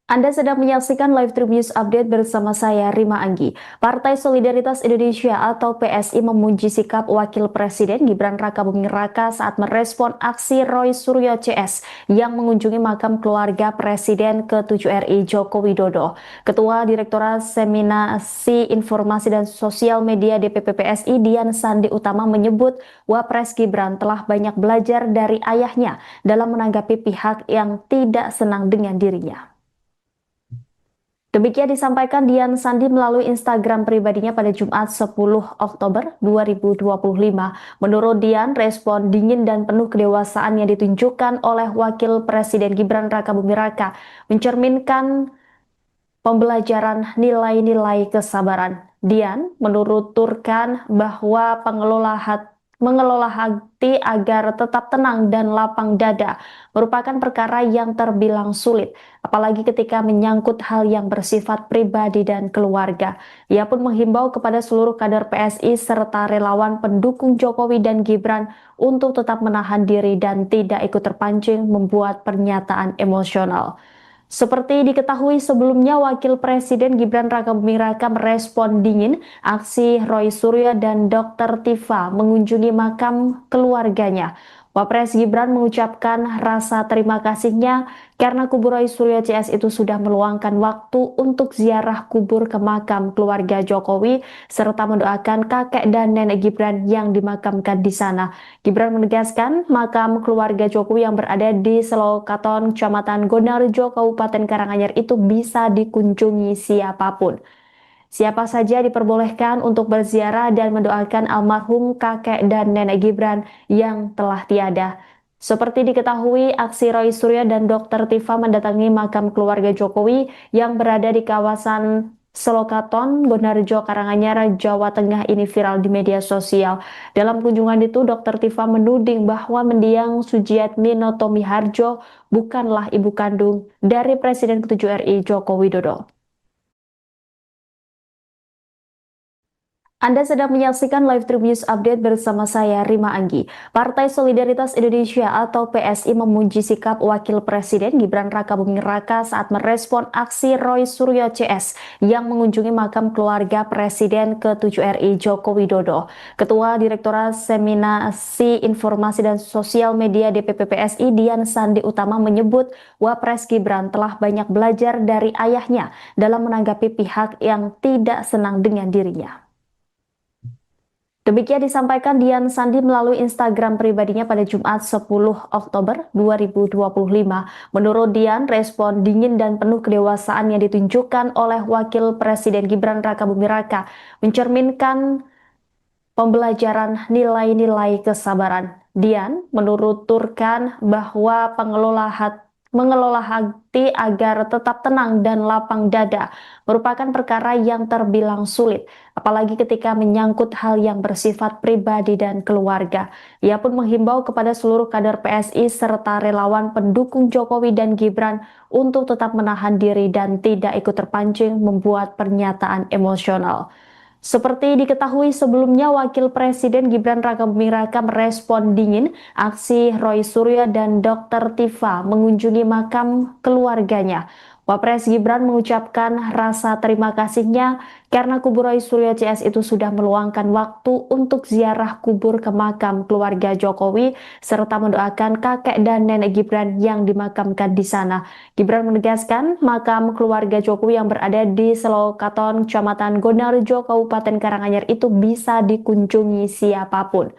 Anda sedang menyaksikan live Trip News Update bersama saya, Rima Anggi. Partai Solidaritas Indonesia atau PSI memuji sikap Wakil Presiden Gibran Rakabuming Raka saat merespon aksi Roy Suryo CS yang mengunjungi makam keluarga Presiden ke-7 RI Joko Widodo. Ketua Direktorat Seminasi Informasi dan Sosial Media DPP PSI Dian Sandi Utama menyebut Wapres Gibran telah banyak belajar dari ayahnya dalam menanggapi pihak yang tidak senang dengan dirinya. Demikian disampaikan Dian Sandi melalui Instagram pribadinya pada Jumat 10 Oktober 2025. Menurut Dian, respon dingin dan penuh kedewasaan yang ditunjukkan oleh Wakil Presiden Gibran Rakabuming Raka mencerminkan pembelajaran nilai-nilai kesabaran. Dian menuturkan bahwa mengelola hati agar tetap tenang dan lapang dada merupakan perkara yang terbilang sulit, apalagi ketika menyangkut hal yang bersifat pribadi dan keluarga. Ia pun menghimbau kepada seluruh kader PSI serta relawan pendukung Jokowi dan Gibran untuk tetap menahan diri dan tidak ikut terpancing membuat pernyataan emosional. Seperti diketahui sebelumnya, Wakil Presiden Gibran Rakabuming Raka merespon dingin aksi Roy Suryo dan Dr. Tifa mengunjungi makam keluarganya. Wapres Gibran mengucapkan rasa terima kasihnya karena kubu Roy Suryo CS itu sudah meluangkan waktu untuk ziarah kubur ke makam keluarga Jokowi serta mendoakan kakek dan nenek Gibran yang dimakamkan di sana. Gibran menegaskan makam keluarga Jokowi yang berada di Selokaton, Kecamatan Gondarjo, Kabupaten Karanganyar itu bisa dikunjungi siapapun. Siapa saja diperbolehkan untuk berziarah dan mendoakan almarhum kakek dan nenek Gibran yang telah tiada. Seperti diketahui, aksi Roy Suryo dan Dr. Tifa mendatangi makam keluarga Jokowi yang berada di kawasan Selokaton, Gondarjo, Karanganyar, Jawa Tengah ini viral di media sosial. Dalam kunjungan itu, Dr. Tifa menuding bahwa mendiang Sujiatmino Tomiharjo bukanlah ibu kandung dari Presiden ke-7 RI Joko Widodo. Anda sedang menyaksikan live Trip News Update bersama saya, Rima Anggi. Partai Solidaritas Indonesia atau PSI memuji sikap Wakil Presiden Gibran Rakabuming Raka saat merespon aksi Roy Suryo CS yang mengunjungi makam keluarga Presiden ke-7 RI Joko Widodo. Ketua Direktorat Seminasi Informasi dan Sosial Media DPP PSI Dian Sandi Utama menyebut Wapres Gibran telah banyak belajar dari ayahnya dalam menanggapi pihak yang tidak senang dengan dirinya. Demikian disampaikan Dian Sandi melalui Instagram pribadinya pada Jumat 10 Oktober 2025. Menurut Dian, respon dingin dan penuh kedewasaan yang ditunjukkan oleh Wakil Presiden Gibran Rakabuming Raka mencerminkan pembelajaran nilai-nilai kesabaran. Dian menuturkan bahwa mengelola hati agar tetap tenang dan lapang dada merupakan perkara yang terbilang sulit, apalagi ketika menyangkut hal yang bersifat pribadi dan keluarga. Ia pun menghimbau kepada seluruh kader PSI serta relawan pendukung Jokowi dan Gibran untuk tetap menahan diri dan tidak ikut terpancing membuat pernyataan emosional. Seperti diketahui sebelumnya, Wakil Presiden Gibran Rakabuming Raka merespon dingin aksi Roy Suryo dan Dr. Tifa mengunjungi makam keluarganya. Wapres Gibran mengucapkan rasa terima kasihnya karena kubu Roy Suryo CS itu sudah meluangkan waktu untuk ziarah kubur ke makam keluarga Jokowi serta mendoakan kakek dan nenek Gibran yang dimakamkan di sana. Gibran menegaskan makam keluarga Jokowi yang berada di Selokaton, Kecamatan Gondarjo, Kabupaten Karanganyar itu bisa dikunjungi siapapun.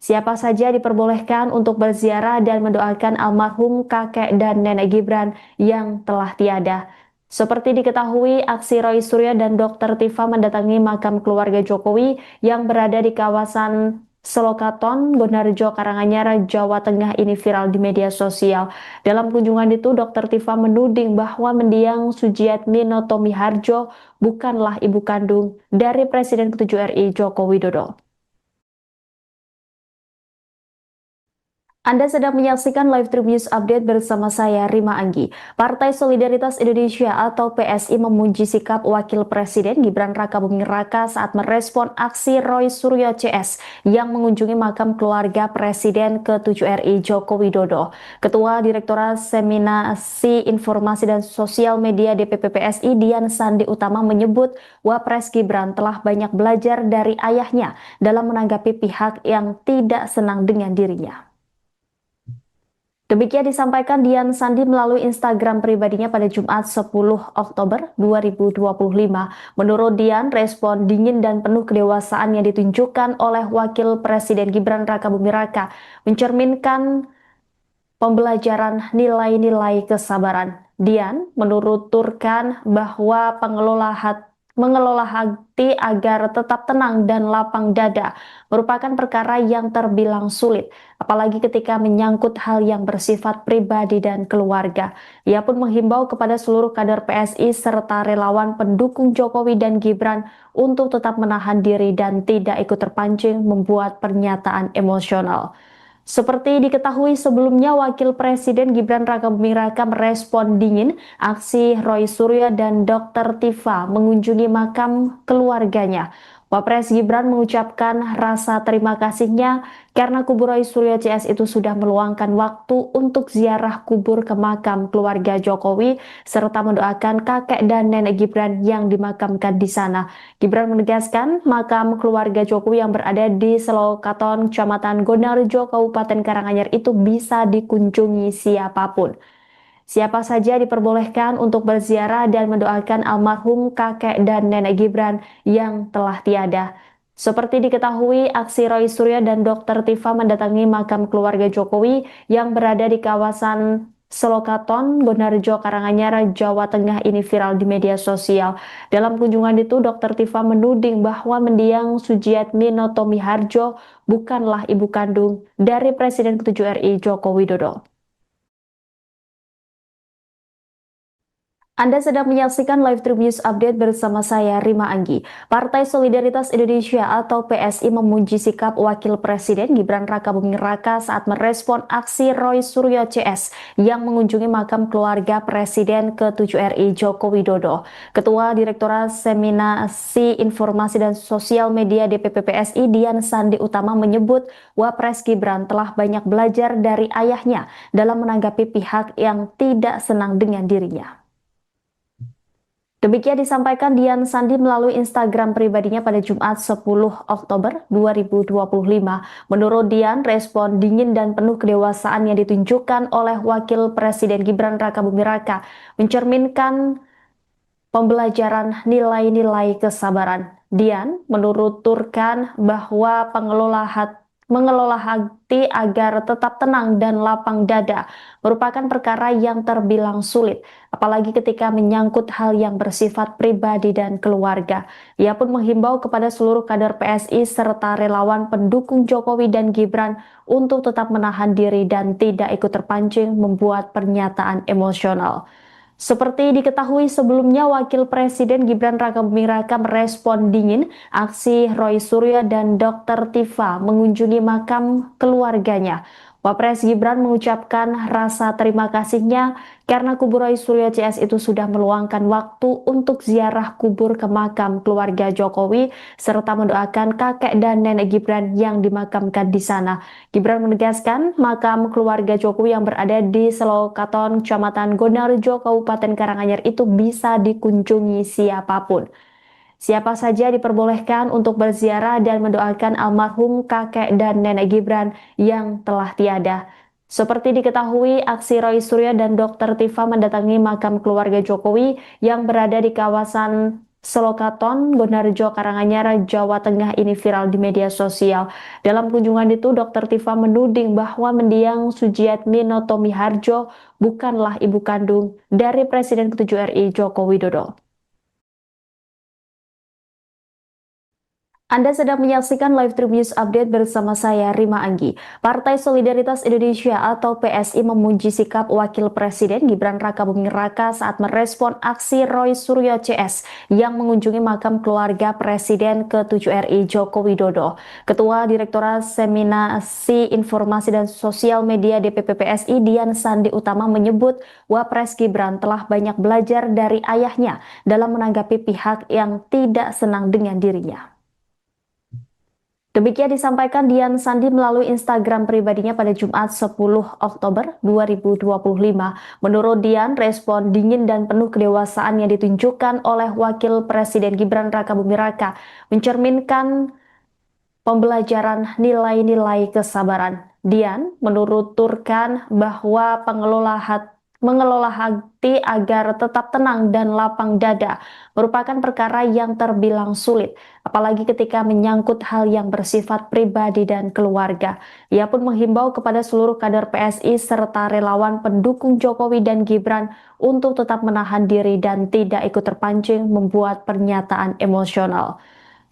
Siapa saja diperbolehkan untuk berziarah dan mendoakan almarhum kakek dan nenek Gibran yang telah tiada. Seperti diketahui, aksi Roy Suryo dan Dr. Tifa mendatangi makam keluarga Jokowi yang berada di kawasan Selokaton, Gondarjo, Karanganyar, Jawa Tengah ini viral di media sosial. Dalam kunjungan itu, Dr. Tifa menuding bahwa mendiang Sujiatmino Tomiharjo bukanlah ibu kandung dari Presiden ke-7 RI Joko Widodo. Anda sedang menyaksikan live Trip News Update bersama saya, Rima Anggi. Partai Solidaritas Indonesia atau PSI memuji sikap Wakil Presiden Gibran Rakabuming Raka saat merespon aksi Roy Suryo CS yang mengunjungi makam keluarga Presiden ke-7 RI Joko Widodo. Ketua Direktorat Seminasi Informasi dan Sosial Media DPP PSI Dian Sandi Utama menyebut Wapres Gibran telah banyak belajar dari ayahnya dalam menanggapi pihak yang tidak senang dengan dirinya. Demikian disampaikan Dian Sandi melalui Instagram pribadinya pada Jumat 10 Oktober 2025. Menurut Dian, respon dingin dan penuh kedewasaan yang ditunjukkan oleh Wakil Presiden Gibran Rakabuming Raka mencerminkan pembelajaran nilai-nilai kesabaran. Dian menuturkan bahwa mengelola hati agar tetap tenang dan lapang dada merupakan perkara yang terbilang sulit, apalagi ketika menyangkut hal yang bersifat pribadi dan keluarga. Ia pun menghimbau kepada seluruh kader PSI serta relawan pendukung Jokowi dan Gibran untuk tetap menahan diri dan tidak ikut terpancing membuat pernyataan emosional. Seperti diketahui sebelumnya, Wakil Presiden Gibran Rakabuming Raka merespon dingin aksi Roy Suryo dan Dr. Tifa mengunjungi makam keluarganya. Wapres Gibran mengucapkan rasa terima kasihnya karena kubu Roy Suryo CS itu sudah meluangkan waktu untuk ziarah kubur ke makam keluarga Jokowi serta mendoakan kakek dan nenek Gibran yang dimakamkan di sana. Gibran menegaskan makam keluarga Jokowi yang berada di Selokaton, Kecamatan Gonarjo, Kabupaten Karanganyar itu bisa dikunjungi siapapun. Siapa saja diperbolehkan untuk berziarah dan mendoakan almarhum kakek dan nenek Gibran yang telah tiada. Seperti diketahui, aksi Roy Suryo dan Dr. Tifa mendatangi makam keluarga Jokowi yang berada di kawasan Selokaton, Gonarjo, Karanganyar, Jawa Tengah ini viral di media sosial. Dalam kunjungan itu, Dr. Tifa menuding bahwa mendiang Sujiatmi Noto Miharjo bukanlah ibu kandung dari Presiden ke-7 RI Joko Widodo. Anda sedang menyaksikan live Trip News Update bersama saya, Rima Anggi. Partai Solidaritas Indonesia atau PSI memuji sikap Wakil Presiden Gibran Rakabuming Raka saat merespon aksi Roy Suryo CS yang mengunjungi makam keluarga Presiden ke-7 RI Joko Widodo. Ketua Direktorat Seminasi Informasi dan Sosial Media DPP PSI Dian Sandi Utama menyebut Wapres Gibran telah banyak belajar dari ayahnya dalam menanggapi pihak yang tidak senang dengan dirinya. Demikian disampaikan Dian Sandi melalui Instagram pribadinya pada Jumat 10 Oktober 2025. Menurut Dian, respon dingin dan penuh kedewasaan yang ditunjukkan oleh Wakil Presiden Gibran Rakabuming Raka mencerminkan pembelajaran nilai-nilai kesabaran. Dian menuturkan bahwa mengelola hati agar tetap tenang dan lapang dada merupakan perkara yang terbilang sulit, apalagi ketika menyangkut hal yang bersifat pribadi dan keluarga. Ia pun menghimbau kepada seluruh kader PSI serta relawan pendukung Jokowi dan Gibran untuk tetap menahan diri dan tidak ikut terpancing membuat pernyataan emosional. Seperti diketahui sebelumnya, Wakil Presiden Gibran Rakabuming Raka merespon dingin aksi Roy Suryo dan Dr. Tifa mengunjungi makam keluarganya. Wapres Gibran mengucapkan rasa terima kasihnya karena kubu Roy Suryo CS itu sudah meluangkan waktu untuk ziarah kubur ke makam keluarga Jokowi serta mendoakan kakek dan nenek Gibran yang dimakamkan di sana. Gibran menegaskan makam keluarga Jokowi yang berada di Selokaton, Kecamatan Gonarjo, Kabupaten Karanganyar itu bisa dikunjungi siapapun. Siapa saja diperbolehkan untuk berziarah dan mendoakan almarhum kakek dan nenek Gibran yang telah tiada. Seperti diketahui, aksi Roy Suryo dan Dr. Tifa mendatangi makam keluarga Jokowi yang berada di kawasan Selokaton, Gonarjo, Karanganyar, Jawa Tengah ini viral di media sosial. Dalam kunjungan itu, Dr. Tifa menuding bahwa mendiang Sujiatmi Noto Miharjo bukanlah ibu kandung dari Presiden ke-7 RI Joko Widodo. Anda sedang menyaksikan live Tribun News Update bersama saya, Rima Anggi. Partai Solidaritas Indonesia atau PSI memuji sikap Wakil Presiden Gibran Rakabuming Raka saat merespon aksi Roy Suryo CS yang mengunjungi makam keluarga Presiden ke-7 RI Joko Widodo. Ketua Direktorat Seminasi Informasi dan Sosial Media DPP PSI Dian Sandi Utama menyebut Wapres Gibran telah banyak belajar dari ayahnya dalam menanggapi pihak yang tidak senang dengan dirinya. Demikian disampaikan Dian Sandi melalui Instagram pribadinya pada Jumat 10 Oktober 2025. Menurut Dian, respon dingin dan penuh kedewasaan yang ditunjukkan oleh Wakil Presiden Gibran Rakabuming Raka mencerminkan pembelajaran nilai-nilai kesabaran. Dian menuturkan bahwa mengelola hati agar tetap tenang dan lapang dada merupakan perkara yang terbilang sulit, apalagi ketika menyangkut hal yang bersifat pribadi dan keluarga. Ia pun menghimbau kepada seluruh kader PSI serta relawan pendukung Jokowi dan Gibran untuk tetap menahan diri dan tidak ikut terpancing membuat pernyataan emosional.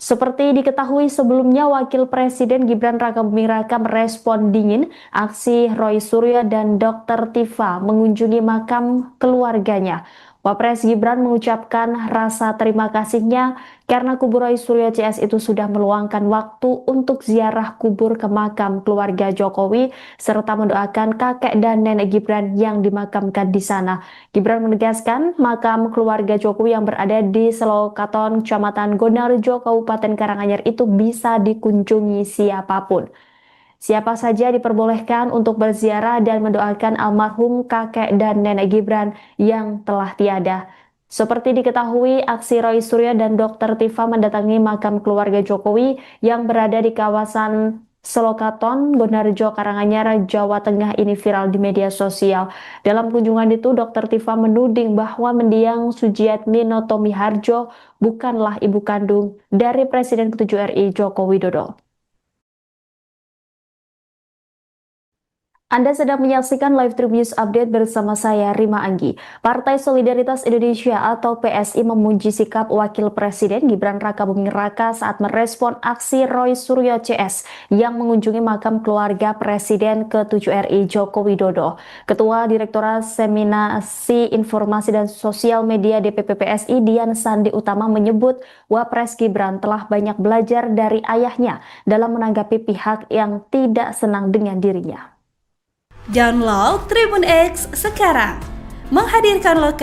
Seperti diketahui sebelumnya, Wakil Presiden Gibran Rakabuming Raka merespon dingin aksi Roy Suryo dan Dr. Tifa mengunjungi makam keluarganya. Wapres Gibran mengucapkan rasa terima kasihnya karena kubur Roy Suryo CS itu sudah meluangkan waktu untuk ziarah kubur ke makam keluarga Jokowi serta mendoakan kakek dan nenek Gibran yang dimakamkan di sana. Gibran menegaskan makam keluarga Jokowi yang berada di Selokaton, Kecamatan Gonarjo, Kabupaten Karanganyar itu bisa dikunjungi siapapun. Siapa saja diperbolehkan untuk berziarah dan mendoakan almarhum kakek dan nenek Gibran yang telah tiada. Seperti diketahui, aksi Roy Suryo dan Dr. Tifa mendatangi makam keluarga Jokowi yang berada di kawasan Selokaton, Gonarjo, Karanganyar, Jawa Tengah ini viral di media sosial. Dalam kunjungan itu, Dr. Tifa menuding bahwa mendiang Sujiatmi Notomiharjo bukanlah ibu kandung dari Presiden ke-7 RI Joko Widodo. Anda sedang menyaksikan live Tribun News Update bersama saya, Rima Anggi. Partai Solidaritas Indonesia atau PSI memuji sikap Wakil Presiden Gibran Rakabuming Raka saat merespon aksi Roy Suryo CS yang mengunjungi makam keluarga Presiden ke-7 RI Joko Widodo. Ketua Direktorat Seminasi Informasi dan Sosial Media DPP PSI Dian Sandi Utama menyebut Wapres Gibran telah banyak belajar dari ayahnya dalam menanggapi pihak yang tidak senang dengan dirinya.
Download Tribun X sekarang, menghadirkan lokasi